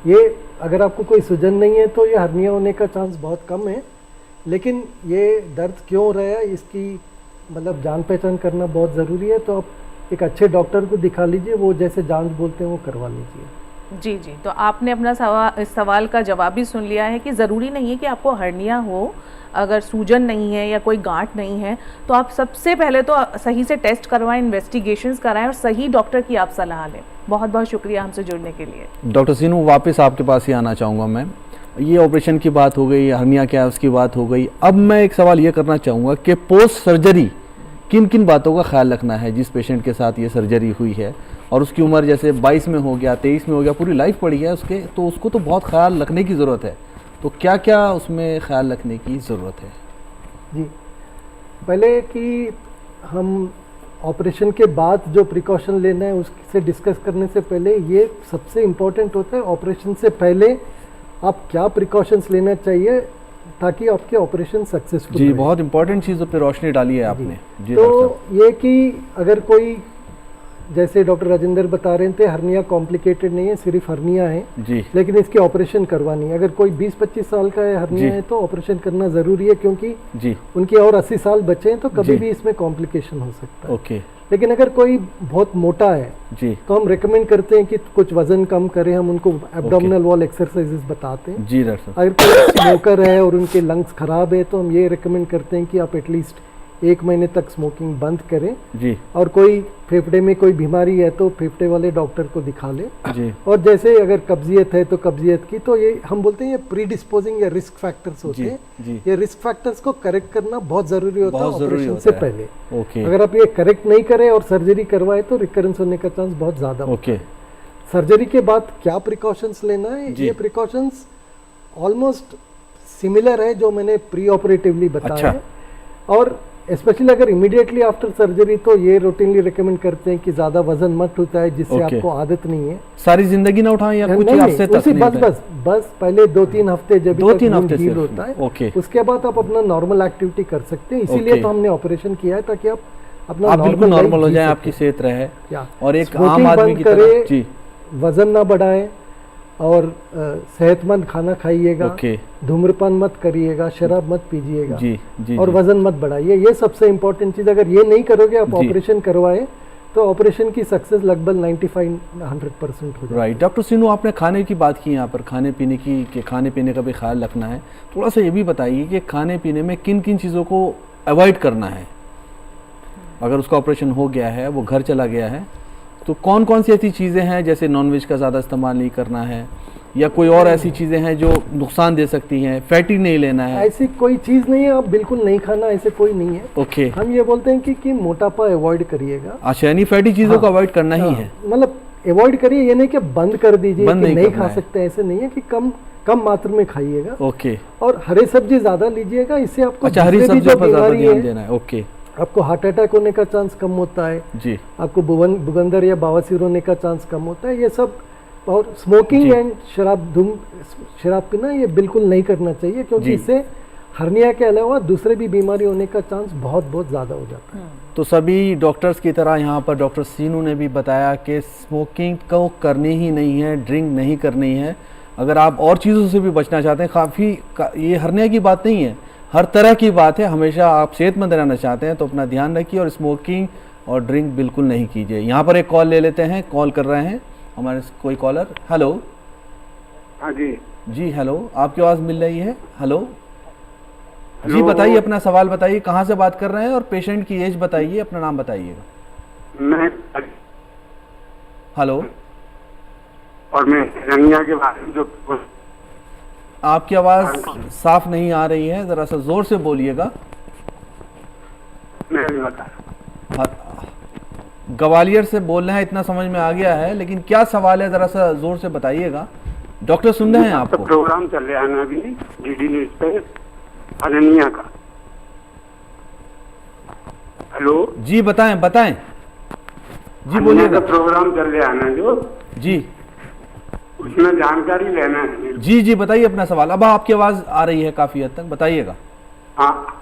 ये अगर आपको कोई सूजन नहीं है तो ये हर्निया होने का चांस बहुत कम है, लेकिन ये दर्द क्यों हो रहा है इसकी मतलब जान पहचान करना बहुत ज़रूरी है। तो आप एक अच्छे डॉक्टर को दिखा लीजिए, वो जैसे जांच बोलते हैं वो करवा लीजिए। जी जी, तो आपने अपना इस सवाल का जवाब भी सुन लिया है कि ज़रूरी नहीं है कि आपको हर्निया हो। अगर सूजन नहीं है या कोई गांठ नहीं है तो आप सबसे पहले तो सही से टेस्ट करवाएं, इन्वेस्टिगेशंस कराएं और सही डॉक्टर की आप सलाह लें। बहुत बहुत शुक्रिया हमसे जुड़ने के लिए। डॉक्टर सीनू, वापस आपके पास ही आना चाहूँगा मैं। ये ऑपरेशन की बात हो गई, हर्निया क्या है उसकी बात हो गई। अब मैं एक सवाल ये करना चाहूँगा कि पोस्ट सर्जरी किन किन बातों का ख्याल रखना है जिस पेशेंट के साथ ये सर्जरी हुई है और उसकी उम्र जैसे 22 में हो गया, 23 में हो गया, पूरी लाइफ पड़ी है उसके, तो उसको तो बहुत ख्याल रखने की ज़रूरत है। तो क्या क्या उसमें ख्याल रखने की ज़रूरत है? जी, पहले कि हम ऑपरेशन के बाद जो प्रिकॉशन लेना है उससे डिस्कस करने से पहले ये सबसे इम्पोर्टेंट होता है। ऑपरेशन से पहले आप क्या प्रिकॉशंस लेना चाहिए ताकि आपके ऑपरेशन सक्सेसफुल जी, बहुत इंपॉर्टेंट चीज़ों पे रोशनी डाली है आपने। जी, तो ये कि अगर कोई, जैसे डॉक्टर राजेंद्र बता रहे थे, हर्निया कॉम्प्लिकेटेड नहीं है, सिर्फ हर्निया है जी, लेकिन इसकी ऑपरेशन करवानी है। अगर कोई 20-25 साल का है हर्निया है तो ऑपरेशन करना ज़रूरी है, क्योंकि जी, उनके और 80 साल बचे हैं तो कभी जी, भी इसमें कॉम्प्लिकेशन हो सकता है। ओके। लेकिन अगर कोई बहुत मोटा है जी, तो हम रेकमेंड करते हैं कि कुछ वजन कम करें, हम उनको एब्डोमिनल वॉल एक्सरसाइजेस बताते हैं। जी डॉक्टर साहब। अगर कोई स्मोकर है और उनके लंग्स खराब है तो हम ये रेकमेंड करते हैं कि आप एटलीस्ट 1 महीने तक स्मोकिंग बंद करें। जी, और कोई फेफड़े में कोई बीमारी है तो फेफड़े वाले डॉक्टर को दिखा ले। जी, और जैसे अगर कब्जियत है तो कब्जियत की, तो ये हम बोलते हैं ये प्रीडिस्पोजिंग या रिस्क फैक्टर्स होते हैं। जी, ये रिस्क फैक्टर्स को करेक्ट करना बहुत ज़रूरी होता है बहुत ज़रूरी ऑपरेशन होता से है। पहले। ओके, अगर आप ये करेक्ट नहीं करें और सर्जरी करवाए तो रिकरेंस होने का चांस बहुत ज़्यादा होता ओके। है। सर्जरी के बाद क्या प्रिकॉशंस लेना है, जी। ये प्रिकॉशंस ऑलमोस्ट सिमिलर है जो मैंने प्री ऑपरेटिवली बताया अच्छा। है। और स्पेशली अगर इमीडिएटली आफ्टर सर्जरी तो ये रूटीनली रिकमेंड करते हैं कि ज़्यादा वजन मत उठाए जिससे ओके। आपको आदत नहीं है। सारी जिंदगी ना उठाएं या कुछ नहीं, हफ्ते तक? उसी नहीं बस उठाएं? बस बस पहले 2-3 हफ्ते जब 2-3 हफ्ते हील सिर्फ? होता है, ओके। उसके बाद आप अपना नॉर्मल एक्टिविटी कर सकते हैं। इसीलिए ओके। तो हमने ऑपरेशन किया है ताकि आप अपना आप बिल्कुल life नॉर्मल हो जी जाएं, सकें। आपकी सेहत रहे या और एक Smoking आम आदमी बंद की तरह। करें, जी, वजन ना बढ़ाएं और सेहतमंद खाना खाइएगा, ओके। धूम्रपान मत करिएगा, शराब मत पीजिएगा जी, जी, और जी। वजन मत बढ़ाइए। ये सबसे इम्पोर्टेंट चीज़। अगर ये नहीं करोगे, आप जी। ऑपरेशन करवाए तो ऑपरेशन की सक्सेस लगभग 95-100% हो जाएगी। राइट। डॉक्टर सीनू, आपने खाने की बात की यहाँ पर, खाने पीने की, कि खाने पीने का भी ख्याल रखना है। थोड़ा सा ये भी बताइए कि खाने पीने में किन किन चीज़ों को अवॉइड करना है। अगर उसका ऑपरेशन हो गया है, वो घर चला गया है, तो कौन कौन सी ऐसी चीज़ें हैं, जैसे नॉनवेज का ज़्यादा इस्तेमाल नहीं करना है या कोई और ऐसी चीज़ें हैं जो नुकसान दे सकती हैं, फैटी नहीं लेना है? ऐसी कोई चीज़ नहीं है, आप बिल्कुल नहीं खाना, ऐसे कोई नहीं है। ओके। हम ये बोलते हैं कि मोटापा अवॉइड करिएगा। अच्छा, यानी फैटी चीज़ों को अवॉइड करना ही है। मतलब अवॉइड करिए, ये नहीं कि बंद कर दीजिए, बंद कि नहीं नहीं करना खा है। सकते, ऐसे नहीं है कि कम मात्रा में खाइएगा। ओके। और हरी सब्जी ज़्यादा लीजिएगा, इससे आपको अच्छा, हरी दूसरे भी सब्जियों जो पर ज़्यादा बीमारी ध्यान है, देना है। ओके। आपको हार्ट अटैक होने का चांस कम होता है जी, आपको बुगंदर या बवासीर होने का चांस कम होता है। ये सब, और स्मोकिंग एंड शराब पीना ये बिल्कुल नहीं करना चाहिए, क्योंकि इससे हर्निया के अलावा दूसरे भी बीमारी होने का चांस बहुत ज़्यादा हो जाता है। तो सभी डॉक्टर्स की तरह यहाँ पर डॉक्टर सीनू ने भी बताया कि स्मोकिंग को करनी ही नहीं है, ड्रिंक नहीं करनी है। अगर आप और चीज़ों से भी बचना चाहते हैं, ये हर्निया की बात नहीं है, हर तरह की बात है, हमेशा आप सेहतमंद रहना चाहते हैं तो अपना ध्यान रखिए और स्मोकिंग और ड्रिंक बिल्कुल नहीं कीजिए। यहाँ पर एक कॉल ले लेते हैं, कॉल कर रहे हैं हमारे कोई कॉलर। हेलो। हाँ जी जी हेलो, आपकी आवाज़ मिल रही है। हेलो जी, बताइए अपना सवाल बताइए, कहाँ से बात कर रहे हैं और पेशेंट की एज बताइए, अपना नाम बताइएगा। मैं हेलो। और मैं हर्निया के बारे में जो आपकी आवाज़ साफ नहीं आ रही है, ज़रा सा ज़ोर से बोलिएगा। मैं भी बता ग्वालियर से बोल रहे हैं, इतना समझ में आ गया है, लेकिन क्या सवाल है ज़रा सा ज़ोर से बताइएगा, डॉक्टर सुन रहे हैं आपको। प्रोग्राम चल रहा है ना अभी डीडी न्यूज़ पे हर्निया का। हेलो जी बताएं बताएं जी, हर्निया बोलिएगा। का प्रोग्राम चल रहा है ना जो, जी उसमें जानकारी लेना है। जी जी, बताइए अपना सवाल। अब आपकी आवाज़ आ रही है काफ़ी हद तक, बताइएगा। हाँ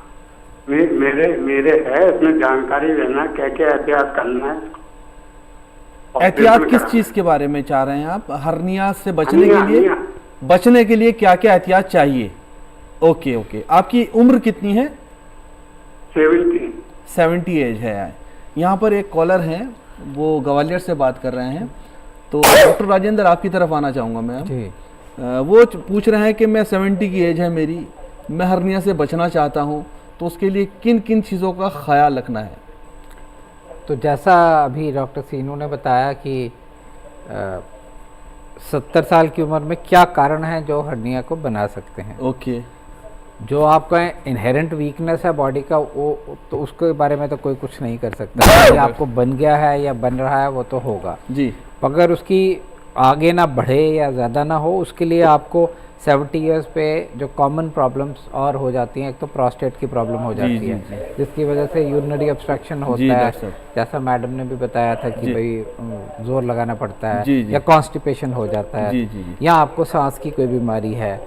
मेरे है, उसमें जानकारी लेना, क्या क्या एहतियात करना है। एहतियात किस चीज़ के बारे में चाह रहे हैं आप? हर्निया से बचने के लिए क्या क्या एहतियात चाहिए? ओके ओके, आपकी उम्र कितनी है? 70 एज है। यहाँ पर एक कॉलर हैं, वो ग्वालियर से बात कर रहे हैं, तो डॉक्टर राजेंद्र आपकी तरफ आना चाहूँगा मैं। वो पूछ रहे हैं कि मैं 70 की एज है मेरी, मैं हर्निया से बचना चाहता हूँ, तो उसके लिए किन किन चीज़ों का ख्याल रखना है? तो जैसा अभी डॉक्टर सीनू ने बताया कि 70 साल की उम्र में क्या कारण है जो हर्निया को बना सकते हैं। ओके। जो आपका इनहेरेंट वीकनेस है बॉडी का, वो तो उसके बारे में तो कोई कुछ नहीं कर सकता। ये आपको बन गया है या बन रहा है वो तो होगा जी। अगर उसकी आगे ना बढ़े या ज़्यादा ना हो, उसके लिए आपको 70 इयर्स पे जो कॉमन प्रॉब्लम्स और हो जाती हैं, एक तो प्रोस्टेट की प्रॉब्लम हो जाती है जिसकी वजह से यूरिनरी ऑब्स्ट्रक्शन होता है, जैसा मैडम ने भी बताया था कि भाई जोर लगाना पड़ता है, या कॉन्स्टिपेशन हो जाता है, या आपको सांस की कोई बीमारी है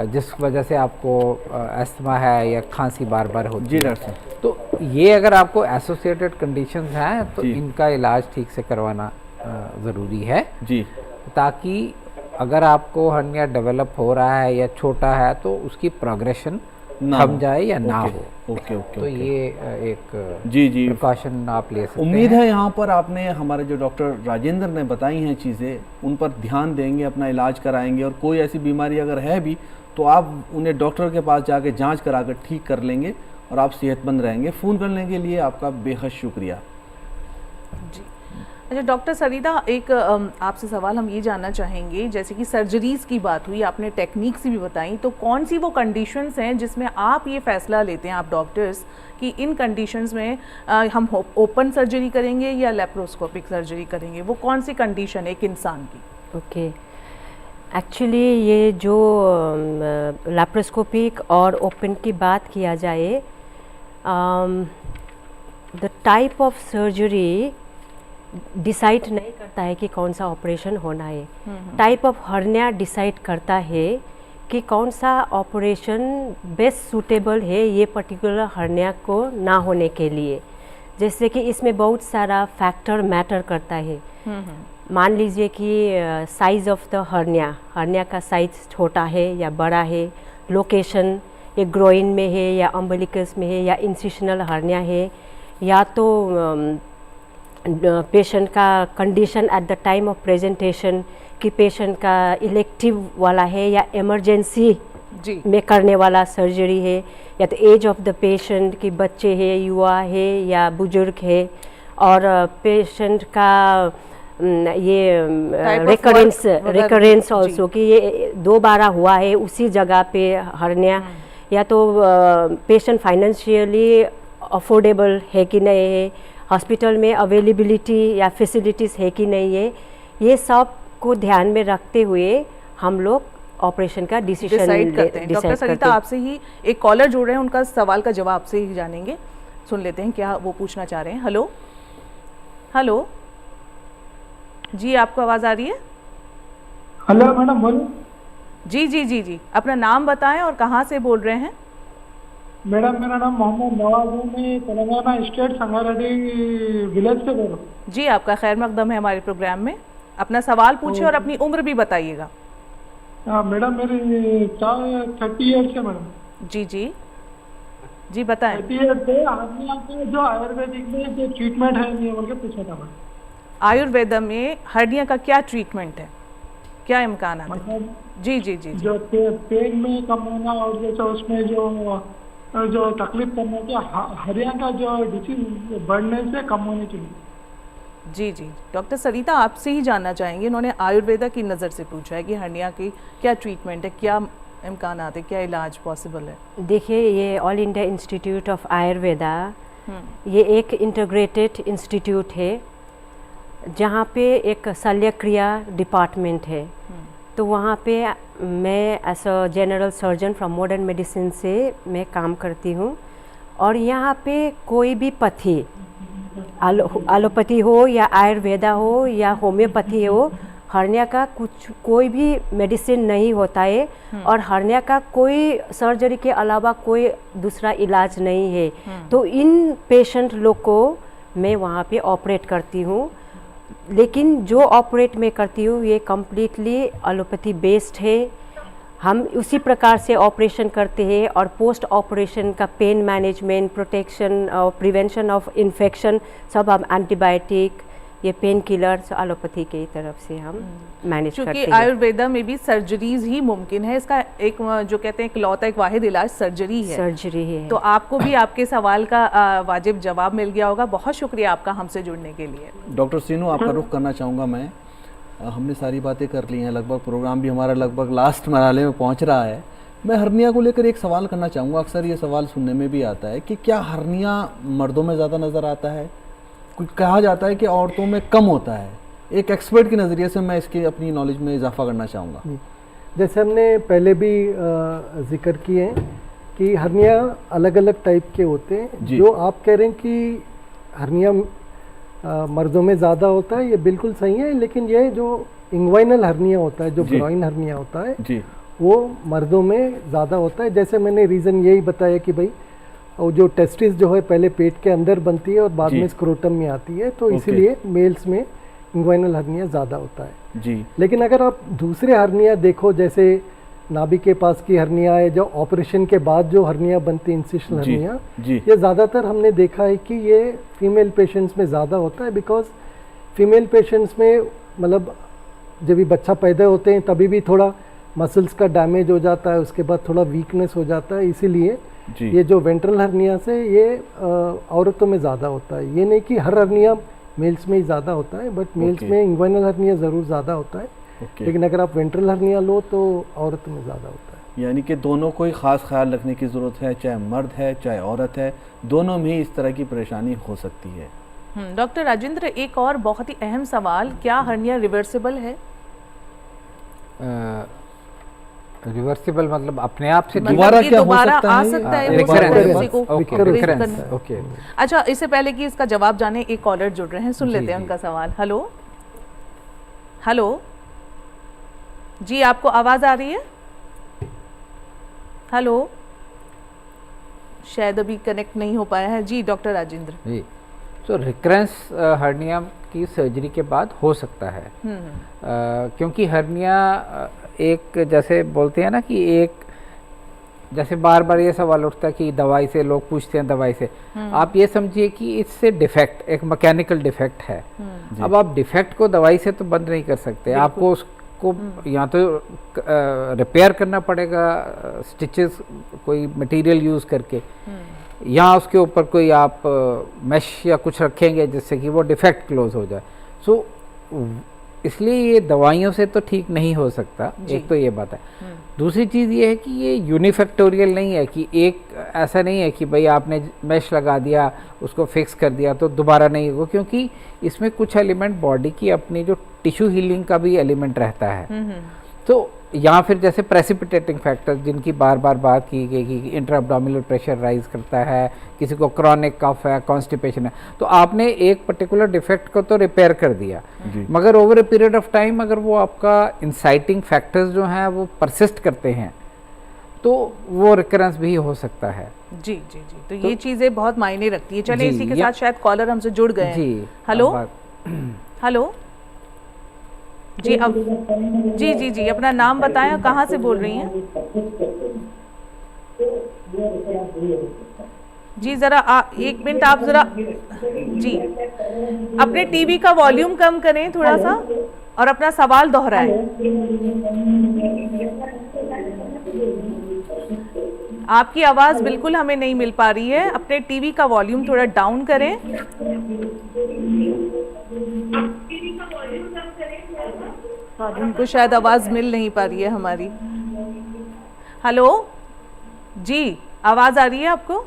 जिस वजह से आपको अस्थमा है या खांसी बार बार होती है। तो ये अगर आपको एसोसिएटेड कंडीशंस हैं तो इनका इलाज ठीक से करवाना ज़रूरी है जी, ताकि अगर आपको हर्निया डेवलप हो रहा है या छोटा है तो उसकी प्रोग्रेशन थम जाए या ना हो। ओके। तो ये एक जी प्रिकॉशन आप ले सकते हैं। उम्मीद है यहाँ पर आपने हमारे जो डॉक्टर राजेंद्र ने बताई हैं चीज़ें, उन पर ध्यान देंगे, अपना इलाज कराएंगे, और कोई ऐसी बीमारी अगर है भी तो आप उन्हें डॉक्टर के पास जाके जाँच करा कर ठीक कर लेंगे और आप सेहतमंद रहेंगे। फ़ोन करने के लिए आपका बेहद शुक्रिया जी। अच्छा डॉक्टर सरिता, एक आपसे सवाल हम ये जानना चाहेंगे, जैसे कि सर्जरीज की बात हुई, आपने टेक्निक्स भी बताई, तो कौन सी वो कंडीशंस हैं जिसमें आप ये फैसला लेते हैं, आप डॉक्टर्स, कि इन कंडीशंस में हम ओपन सर्जरी करेंगे या लेप्रोस्कोपिक सर्जरी करेंगे? वो कौन सी कंडीशन है एक इंसान की? ओके, एक्चुअली ये जो लेप्रोस्कोपिक और ओपन की बात किया जाए, the type of surgery decide नहीं करता है कि कौन सा ऑपरेशन होना है। टाइप ऑफ हर्निया डिसाइड करता है कि कौन सा ऑपरेशन बेस्ट सूटेबल है ये पर्टिकुलर हर्निया को ना होने के लिए। जैसे कि इसमें बहुत सारा फैक्टर मैटर करता है। मान लीजिए कि साइज़ ऑफ द हर्निया का साइज छोटा है या बड़ा है, लोकेशन ये ग्रोइन में है या अम्बिलिकस में है या इंसिशनल हर्निया है, या तो पेशेंट का condition at the time of presentation कि पेशेंट का इलेक्टिव वाला है या इमरजेंसी में करने वाला सर्जरी है, या तो एज ऑफ द पेशेंट कि बच्चे है, युवा है या बुजुर्ग है, और पेशेंट का ये रिकरेंस ऑल्सो कि ये 2 बार हुआ है उसी जगह पे हर्निया, या तो पेशेंट फाइनेंशियली अफोर्डेबल है कि नहीं है, हॉस्पिटल में अवेलेबिलिटी या फैसिलिटीज़ है कि नहीं है, ये सब को ध्यान में रखते हुए हम लोग ऑपरेशन का डिसीजन करते हैं। डॉक्टर सरिता, आपसे ही एक कॉलर जुड़ रहे हैं, उनका सवाल का जवाब आपसे ही जानेंगे। सुन लेते हैं क्या वो पूछना चाह रहे हैं। हेलो हेलो जी, आपको आवाज़ आ रही है? हेलो मैडम बोलो। जी जी जी जी, अपना नाम बताएं और कहाँ से बोल रहे हैं? मैडम मेरा नाम मोहम्मद नवाज है, मैं तेलंगाना स्टेट संगारेड्डी विलेज से बोल रहा हूँ। जी, आपका खैर मकदम है हमारे प्रोग्राम में। अपना सवाल पूछिए और अपनी उम्र भी बताइएगा। मैडम मेरी 30 ईयर्स है मैडम। जी जी जी बताएं। 30 ईयर्स है। हर्निया का जो आयुर्वेदिक में जो ट्रीटमेंट है नहीं बोल के पूछा था मैडम। आयुर्वेद में हर्निया का क्या ट्रीटमेंट है, क्या इम्कान है? मतलब जी जी जी जो पेन में कम होना और जैसे उसमें जो तकलीफ करना की हर्निया का जो डिसीज बढ़ने से कम होनी चाहिए। जी जी, डॉक्टर सरिता आपसे ही जानना चाहेंगे, इन्होंने आयुर्वेदा की नज़र से पूछा है कि हर्निया की क्या ट्रीटमेंट है, क्या इम्कान है, क्या इलाज पॉसिबल है? देखिए, ये all India institute of Ayurveda ये एक इंटीग्रेटेड इंस्टीट्यूट है जहाँ पे एक शल्य क्रिया डिपार्टमेंट है। तो वहाँ पे मैं as a general surgeon from modern medicine से मैं काम करती हूँ। और यहाँ पे कोई भी पथी, एलोपैथी हो या आयुर्वेदा हो या होम्योपैथी हो, हर्निया का कोई भी मेडिसिन नहीं होता है और हर्निया का कोई सर्जरी के अलावा कोई दूसरा इलाज नहीं है। तो इन पेशेंट लोग को मैं वहाँ पे ऑपरेट करती हूँ, लेकिन जो ऑपरेट मैं करती हूँ ये कम्प्लीटली एलोपैथी बेस्ड है। हम उसी प्रकार से ऑपरेशन करते हैं और पोस्ट ऑपरेशन का पेन मैनेजमेंट, प्रोटेक्शन और प्रिवेंशन ऑफ इन्फेक्शन सब हम एंटीबायोटिक, ये पेन किलर्स एलोपैथी की तरफ से हम मैनेज करते हैं। क्योंकि आयुर्वेदा में भी सर्जरीज ही मुमकिन है, इसका एक जो कहते हैं इकलौता एक वाहिद इलाज सर्जरी है। सर्जरी है। तो आपको भी आपके सवाल का वाजिब जवाब मिल गया होगा। बहुत शुक्रिया आपका हमसे जुड़ने के लिए। डॉक्टर सीनू, आपका रुख करना चाहूँगा मैं। हमने सारी बातें कर ली हैं, लगभग प्रोग्राम भी हमारा लगभग लास्ट मरहले में पहुँच रहा है। मैं हर्निया को लेकर एक सवाल करना चाहूँगा। अक्सर ये सवाल सुनने में भी आता है कि क्या हर्निया मर्दों में ज़्यादा नज़र आता है? कुछ कहा जाता है कि औरतों में कम होता है। एक एक्सपर्ट के नज़रिए से मैं इसकी अपनी नॉलेज में इजाफा करना चाहूँगा। जैसे हमने पहले भी जिक्र किए हैं कि हर्निया अलग अलग टाइप के होते हैं। जो आप कह रहे हैं कि हर्निया मर्दों में ज़्यादा होता है, ये बिल्कुल सही है। लेकिन ये जो इंग्वाइनल हर्निया होता है, जो ग्रॉइन हर्निया होता है, वो मर्दों में ज़्यादा होता है। जैसे मैंने रीज़न यही बताया कि भाई और जो टेस्टिस जो है पहले पेट के अंदर बनती है और बाद में स्क्रोटम में आती है, तो इसीलिए मेल्स में इंग्वाइनल हर्निया ज़्यादा होता है जी। लेकिन अगर आप दूसरे हर्निया देखो, जैसे नाभि के पास की हर्निया है, जो ऑपरेशन के बाद जो हर्निया बनती है, इंसिशनल हर्निया, ये ज़्यादातर हमने देखा है कि ये फीमेल पेशेंट्स में ज़्यादा होता है। बिकॉज फीमेल पेशेंट्स में मतलब जब भी बच्चा पैदा होते हैं तभी भी थोड़ा मसल्स का डैमेज हो जाता है, उसके बाद थोड़ा वीकनेस हो जाता है। इसीलिए ये जो वेंट्रल हर्निया से ये औरतों में ज़्यादा होता है। ये नहीं कि हर हर्निया मेल्स में ही ज़्यादा होता है, बट मेल्स में इंग्वाइनल हर्निया ज़रूर ज़्यादा होता है। लेकिन अगर आप वेंट्रल हर्निया लो तो औरतों में ज़्यादा होता है। यानी कि दोनों को ही ख़ास ख्याल रखने की ज़रूरत है, चाहे मर्द है चाहे औरत है, दोनों में ही इस तरह की परेशानी हो सकती है। डॉक्टर राजेंद्र, एक और बहुत ही अहम सवाल, क्या हर्निया रिवर्सिबल है? रिवर्सिबल मतलब अपने आप से दोबारा क्या हो सकता आ है? सकता है ओके। अच्छा, इससे पहले कि इसका जवाब जाने, एक कॉलर जुड़ रहे हैं, सुन लेते हैं उनका सवाल। हेलो हेलो जी, आपको आवाज आ रही है? हेलो, शायद अभी कनेक्ट नहीं हो पाया है। जी डॉक्टर राजेंद्र जी, तो रिकरेंस हर्निया की सर्जरी के बाद हो सकता है। क्योंकि हर्निया एक, जैसे बोलते हैं ना कि एक, जैसे बार बार ये सवाल उठता है कि दवाई से, लोग पूछते हैं दवाई से, आप ये समझिए कि इससे डिफेक्ट, एक मैकेनिकल डिफेक्ट है। अब आप डिफेक्ट को दवाई से तो बंद नहीं कर सकते, आपको उसको या तो रिपेयर करना पड़ेगा स्टिचेस, कोई मटेरियल यूज़ करके, या उसके ऊपर कोई आप मैश या कुछ रखेंगे जिससे कि वो डिफेक्ट क्लोज हो जाए। सो इसलिए ये दवाइयों से तो ठीक नहीं हो सकता, एक तो ये बात है। दूसरी चीज़ ये है कि ये यूनिफैक्टोरियल नहीं है, कि एक ऐसा नहीं है कि भाई आपने मैश लगा दिया, उसको फिक्स कर दिया तो दोबारा नहीं होगा, क्योंकि इसमें कुछ एलिमेंट बॉडी की अपनी जो टिश्यू हीलिंग का भी एलिमेंट रहता है। तो या फिर जैसे प्रेसिपिटेटिंग फैक्टर्स जिनकी बार बार बात की गई कि इंट्रा एब्डोमिनल प्रेशर राइज करता है, किसी को क्रॉनिक कफ है, कॉन्स्टिपेशन है, तो आपने एक पर्टिकुलर डिफेक्ट को तो रिपेयर कर दिया, मगर over a period of time अगर वो आपका इंसाइटिंग फैक्टर्स जो हैं वो परसिस्ट करते हैं तो वो रिकरेंस भी हो सकता है। जी जी जी, तो ये चीज़ें बहुत मायने रखती है। चलिए इसी के साथ शायद कॉलर हमसे जुड़ गए हैं। जी, हेलो हेलो जी, अब जी जी जी, अपना नाम बताएं, कहाँ से बोल रही हैं? जी ज़रा एक मिनट, आप ज़रा जी अपने टीवी का वॉल्यूम कम करें थोड़ा सा और अपना सवाल दोहराएं। आपकी आवाज़ बिल्कुल हमें नहीं मिल पा रही है, अपने टीवी का वॉल्यूम थोड़ा डाउन करें। उनको शायद आवाज़ मिल नहीं पा रही है हमारी। हेलो जी, आवाज़ आ रही है आपको?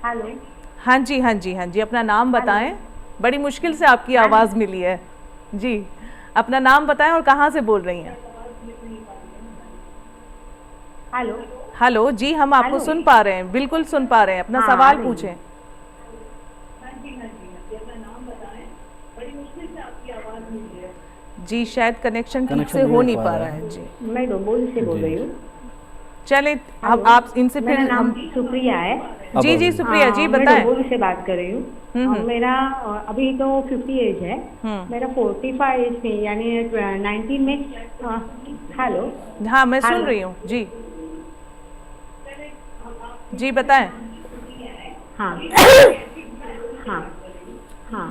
हेलो, हाँ जी हाँ जी हाँ जी, अपना नाम बताएं, बड़ी मुश्किल से आपकी आवाज़ मिली है जी, अपना नाम बताएं और कहाँ से बोल रही हैं? हेलो हेलो जी, हम आपको सुन पा रहे हैं, बिल्कुल सुन पा रहे हैं, अपना सवाल पूछें। जी शायद कनेक्शन ठीक से हो नहीं पा रहा है जी। मैं डोंबोली से बोल रही हूँ। चले अब आप इनसे फिर मेरा नाम सुप्रिया है। जी जी सुप्रिया जी बताएं। मैं डोंबोली से बात कर रही हूँ। मेरा अभी तो 50 एज है, मेरा 45 एज में यानी 19 में। हेलो, हाँ मैं सुन रही हूँ जी जी, बताएं। हाँ हाँ हाँ,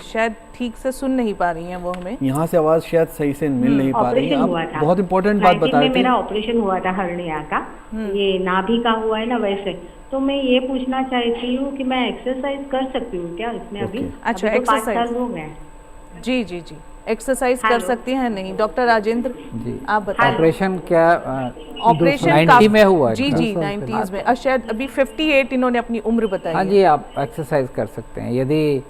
शायद ठीक से सुन नहीं पा रही हैं वो हमें, यहाँ से आवाज़ शायद सही से मिल नहीं पा रही है। आप बहुत इंपॉर्टेंट बात बता रहे थे। मेरा ऑपरेशन हुआ था हर्निया का, ये नाभि का हुआ है ना, वैसे तो मैं ये पूछना चाहती हूँ कि मैं एक्सरसाइज कर सकती हूँ क्या इसमें? अभी अच्छा, अभी तो 5 साल हो गए। जी जी जी, एक्सरसाइज कर सकती हैं नहीं? डॉक्टर राजेंद्र जी आप बताएं। ऑपरेशन क्या ऑपरेशन 90 में हुआ? जी जी 90s में, और शायद अभी 58 इन्होंने अपनी उम्र बताई। हाँ जी, आप एक्सरसाइज कर सकते हैं यदि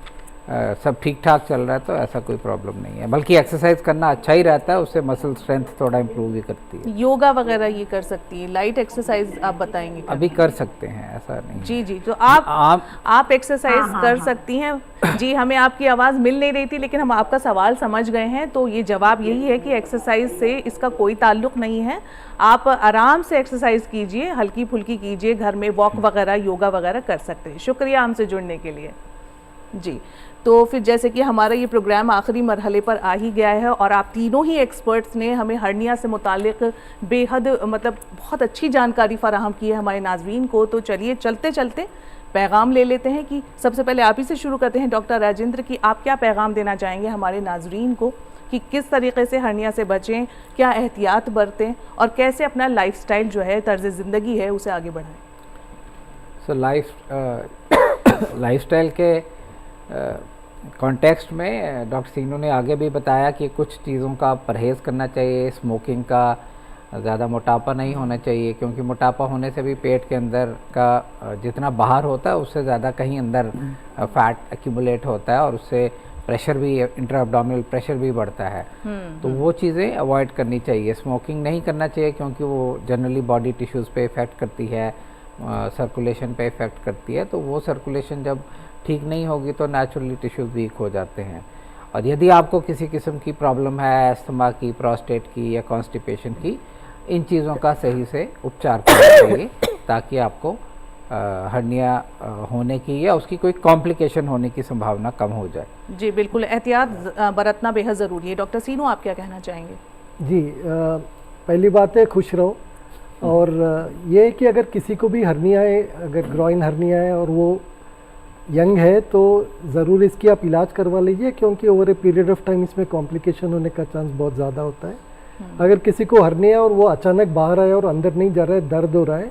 सब ठीक ठाक चल रहा है तो ऐसा कोई प्रॉब्लम नहीं है, बल्कि एक्सरसाइज करना अच्छा ही रहता है, उससे मसल स्ट्रेंथ थोड़ा इम्प्रूव भी करती है। योगा वगैरह ये कर सकती है, लाइट एक्सरसाइज आप बताएंगे? अभी कर सकते हैं, ऐसा नहीं। जी जी, तो आप एक्सरसाइज कर सकती हैं जी। हमें आपकी आवाज़ मिल नहीं रही थी, लेकिन हम आपका सवाल समझ गए हैं, तो ये जवाब यही है कि एक्सरसाइज से इसका कोई ताल्लुक नहीं है। आप आराम से एक्सरसाइज कीजिए, हल्की फुल्की कीजिए, घर में वॉक वगैरह योगा वगैरह कर सकते हैं। शुक्रिया हमसे जुड़ने के लिए जी। तो फिर जैसे कि हमारा ये प्रोग्राम आखिरी मरहले पर आ ही गया है और आप तीनों ही एक्सपर्ट्स ने हमें हर्निया से मुतालिक बेहद मतलब बहुत अच्छी जानकारी फराहम की है हमारे नाज़रीन को। तो चलिए चलते चलते पैगाम ले लेते हैं कि सबसे पहले आप ही से शुरू करते हैं डॉक्टर राजेंद्र कि आप क्या पैगाम देना चाहेंगे हमारे नाज़रीन को कि किस तरीके से हर्निया से बचें, क्या एहतियात बरतें और कैसे अपना लाइफस्टाइल जो है, तर्ज ज़िंदगी है, उसे आगे बढ़ाएं। लाइफस्टाइल के कॉन्टेक्स्ट में डॉक्टर सीनू ने आगे भी बताया कि कुछ चीज़ों का परहेज़ करना चाहिए। स्मोकिंग का, ज़्यादा मोटापा नहीं होना चाहिए, क्योंकि मोटापा होने से भी पेट के अंदर का जितना बाहर होता है उससे ज़्यादा कहीं अंदर फैट एक्यूमुलेट होता है और उससे प्रेशर भी, इंट्रा एब्डोमिनल प्रेशर भी बढ़ता है। तो वो चीज़ें अवॉइड करनी चाहिए। स्मोकिंग नहीं करना चाहिए क्योंकि वो जनरली बॉडी टिश्यूज़ पे इफ़ेक्ट करती है, सर्कुलेशन पे इफ़ेक्ट करती है। तो वो सर्कुलेशन जब ठीक नहीं होगी तो नेचुरली टिश्यूज़ वीक हो जाते हैं। और यदि आपको किसी किस्म की प्रॉब्लम है, अस्थमा की, प्रोस्टेट की या कॉन्स्टिपेशन की, इन चीज़ों का सही से उपचार करना चाहिए ताकि आपको हर्निया होने की या उसकी कोई कॉम्प्लिकेशन होने की संभावना कम हो जाए। जी बिल्कुल, एहतियात बरतना बेहद ज़रूरी है। डॉक्टर सीनू आप क्या कहना चाहेंगे? जी पहली बात है खुश रहो, और ये है कि अगर किसी को भी हर्निया है, अगर ग्रॉइन हर्निया है और वो यंग है तो ज़रूर इसकी आप इलाज करवा लीजिए, क्योंकि over a period of time इसमें कॉम्प्लिकेशन होने का चांस बहुत ज़्यादा होता है। अगर किसी को हर्निया और वो अचानक बाहर आया और अंदर नहीं जा रहा है, दर्द हो रहा है,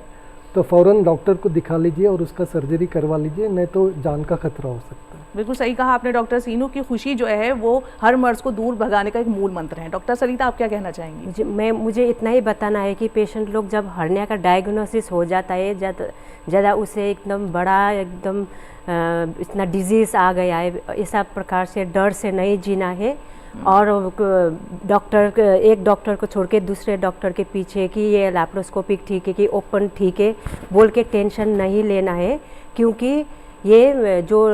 तो फ़ौरन डॉक्टर को दिखा लीजिए और उसका सर्जरी करवा लीजिए, नहीं तो जान का खतरा हो सकता है। बिल्कुल सही कहा आपने डॉक्टर सीनू की खुशी जो है वो हर मर्ज को दूर भगाने का एक मूल मंत्र है। डॉक्टर सरिता आप क्या कहना चाहेंगी? मुझे इतना ही बताना है कि पेशेंट लोग जब हर्निया का डायग्नोसिस हो जाता है, ज़्यादा उसे एकदम बड़ा, एकदम इतना डिजीज़ आ गया है, इस प्रकार से डर से नहीं जीना है। और डॉक्टर एक डॉक्टर को छोड़ के दूसरे डॉक्टर के पीछे कि ये लैप्रोस्कोपिक ठीक है कि ओपन ठीक है बोल के टेंशन नहीं लेना है, क्योंकि ये जो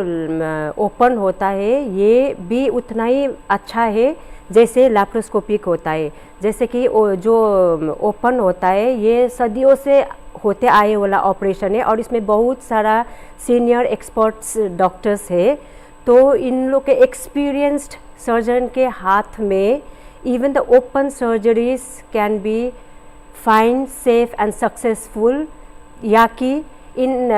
ओपन होता है ये भी उतना ही अच्छा है जैसे लैप्रोस्कोपिक होता है। जैसे कि जो ओपन होता है ये सदियों से होते आए वाला ऑपरेशन है और इसमें बहुत सारा सीनियर एक्सपर्ट्स डॉक्टर्स है, तो इन लोग के एक्सपीरियंस्ड सर्जन के हाथ में even the open surgeries can be fine safe and successful, या कि इन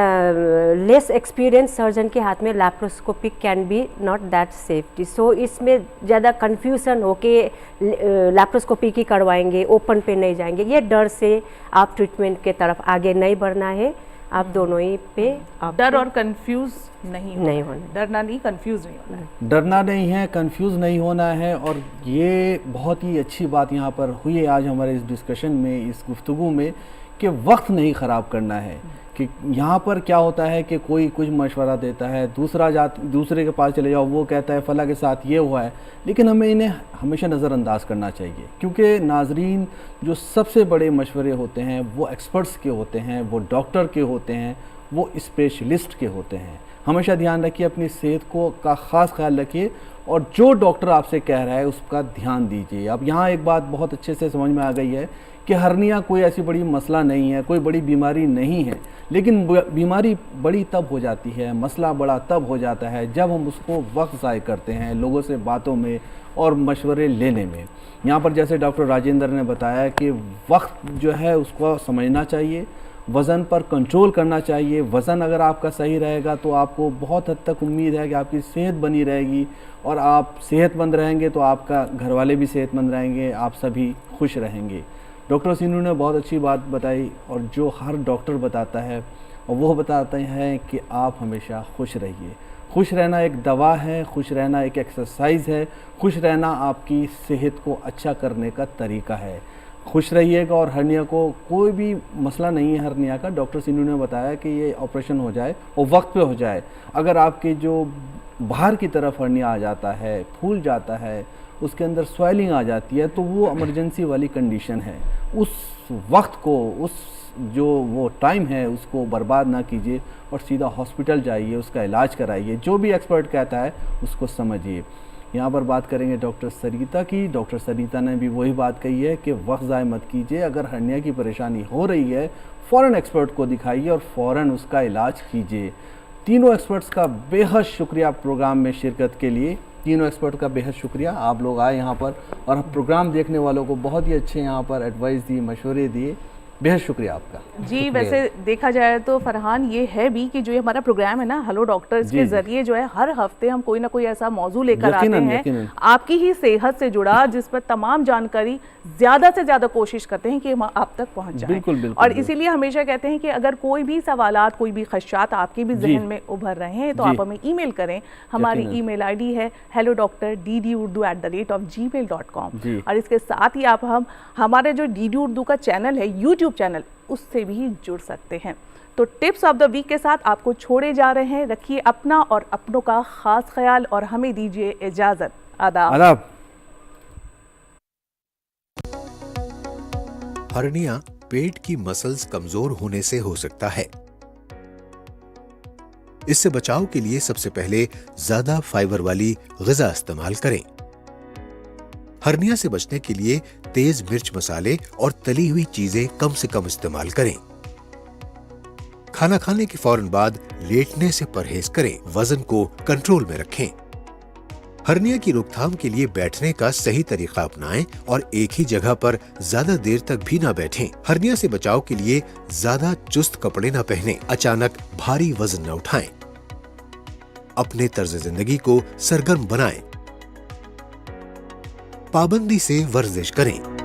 लेस एक्सपीरियंस सर्जन के हाथ में laparoscopic can be not that safety. So इसमें ज़्यादा कन्फ्यूज़न हो के लैप्रोस्कोपिक ही करवाएंगे, ओपन पे नहीं जाएंगे, ये डर से आप ट्रीटमेंट के तरफ आगे नहीं बढ़ना है। आप दोनों ही पे डर और कंफ्यूज नहीं होना, डरना नहीं, कंफ्यूज नहीं होना है, डरना नहीं है, कंफ्यूज नहीं होना है। और ये बहुत ही अच्छी बात यहाँ पर हुई है आज हमारे इस डिस्कशन में, इस गुफ्तगू में, कि वक्त नहीं ख़राब करना है। कि यहाँ पर क्या होता है कि कोई कुछ मशवरा देता है, दूसरे के पास चले जाओ, वो कहता है फला के साथ ये हुआ है, लेकिन हमें इन्हें हमेशा नज़रअंदाज करना चाहिए, क्योंकि नाजरीन जो सबसे बड़े मशवरे होते हैं वो एक्सपर्ट्स के होते हैं, वो डॉक्टर के होते हैं, वो स्पेशलिस्ट के होते हैं। हमेशा ध्यान रखिए, अपनी सेहत को का ख़ास ख्याल रखिए और जो डॉक्टर आपसे कह रहा है उसका ध्यान दीजिए। अब यहाँ एक बात बहुत अच्छे से समझ में आ गई है कि हर्निया कोई ऐसी बड़ी मसला नहीं है, कोई बड़ी बीमारी नहीं है, लेकिन बीमारी बड़ी तब हो जाती है, मसला बड़ा तब हो जाता है जब हम उसको वक्त ज़ाय करते हैं लोगों से बातों में और मशवरे लेने में। यहाँ पर जैसे डॉक्टर राजेंद्र ने बताया कि वक्त जो है उसको समझना चाहिए, वज़न पर कंट्रोल करना चाहिए। वज़न अगर आपका सही रहेगा तो आपको बहुत हद तक उम्मीद है कि आपकी सेहत बनी रहेगी, और आप सेहतमंद रहेंगे तो आपका घर वाले भी सेहतमंद रहेंगे, आप सभी खुश रहेंगे। डॉक्टर सीनू ने बहुत अच्छी बात बताई, और जो हर डॉक्टर बताता है और वो बताते हैं कि आप हमेशा खुश रहिए। खुश रहना एक दवा है, खुश रहना एक एक्सरसाइज है, खुश रहना आपकी सेहत को अच्छा करने का तरीका है। खुश रहिएगा, और हर्निया को कोई भी मसला नहीं है हर्निया का। डॉक्टर सीनू ने बताया कि ये ऑपरेशन हो जाए और वक्त पे हो जाए। अगर आपके जो बाहर की तरफ हर्निया आ जाता है, फूल जाता है, उसके अंदर स्वेलिंग आ जाती है, तो वो इमरजेंसी वाली कंडीशन है। उस वक्त को, उस जो वो टाइम है उसको बर्बाद ना कीजिए और सीधा हॉस्पिटल जाइए, उसका इलाज कराइए। जो भी एक्सपर्ट कहता है उसको समझिए। यहाँ पर बात करेंगे डॉक्टर सरिता की। डॉक्टर सरिता ने भी वही बात कही है कि वक्त ज़ाय मत कीजिए। अगर हर्निया की परेशानी हो रही है, फ़ौरन एक्सपर्ट को दिखाइए और फ़ौरन उसका इलाज कीजिए। तीनों एक्सपर्ट्स का बेहद शुक्रिया प्रोग्राम में शिरकत के लिए। तीनों एक्सपर्ट का बेहद शुक्रिया, आप लोग आए यहाँ पर और प्रोग्राम देखने वालों को बहुत ही अच्छे यहाँ पर एडवाइस दी, मशवरे दिए। बेहद शुक्रिया आपका जी। वैसे देखा जाए तो फरहान ये है भी कि जो ये हमारा प्रोग्राम है ना हेलो डॉक्टर, इसके जरिए जो है हर हफ्ते हम कोई ना कोई ऐसा मौजू लेकर आते हैं आपकी ही सेहत से जुड़ा, जिस पर तमाम जानकारी ज़्यादा से ज़्यादा कोशिश करते हैं कि हम आप तक पहुंच जाए। बिल्कुल। और इसीलिए हमेशा कहते हैं कि अगर कोई भी सवालात, कोई भी खदशात आपके भी जहन में उभर रहे हैं तो आप हमें ईमेल करें। हमारी ईमेल आईडी है hello.ddurdu@gmail.com। और इसके साथ ही आप हमारे जो डीडी उर्दू का चैनल है, यूट्यूब चैनल, उससे भी जुड़ सकते हैं। तो टिप्स ऑफ द वीक के साथ आपको छोड़े जा रहे हैं। रखिए अपना और अपनों का खास ख्याल और हमें दीजिए इजाजत। आदाब। हर्निया पेट की मसल्स कमजोर होने से हो सकता है। इससे बचाव के लिए सबसे पहले ज्यादा फाइबर वाली ग़िज़ा इस्तेमाल करें। हर्निया से बचने के लिए तेज मिर्च मसाले और तली हुई चीजें कम से कम इस्तेमाल करें। खाना खाने के फौरन बाद लेटने से परहेज करें। वजन को कंट्रोल में रखें। हर्निया की रोकथाम के लिए बैठने का सही तरीका अपनाएं और एक ही जगह पर ज्यादा देर तक भी न बैठें। हर्निया से बचाव के लिए ज्यादा चुस्त कपड़े न पहनें। अचानक भारी वजन न उठाएं। अपने तर्ज जिंदगी को सरगर्म बनाएं। पाबंदी से वर्जिश करें।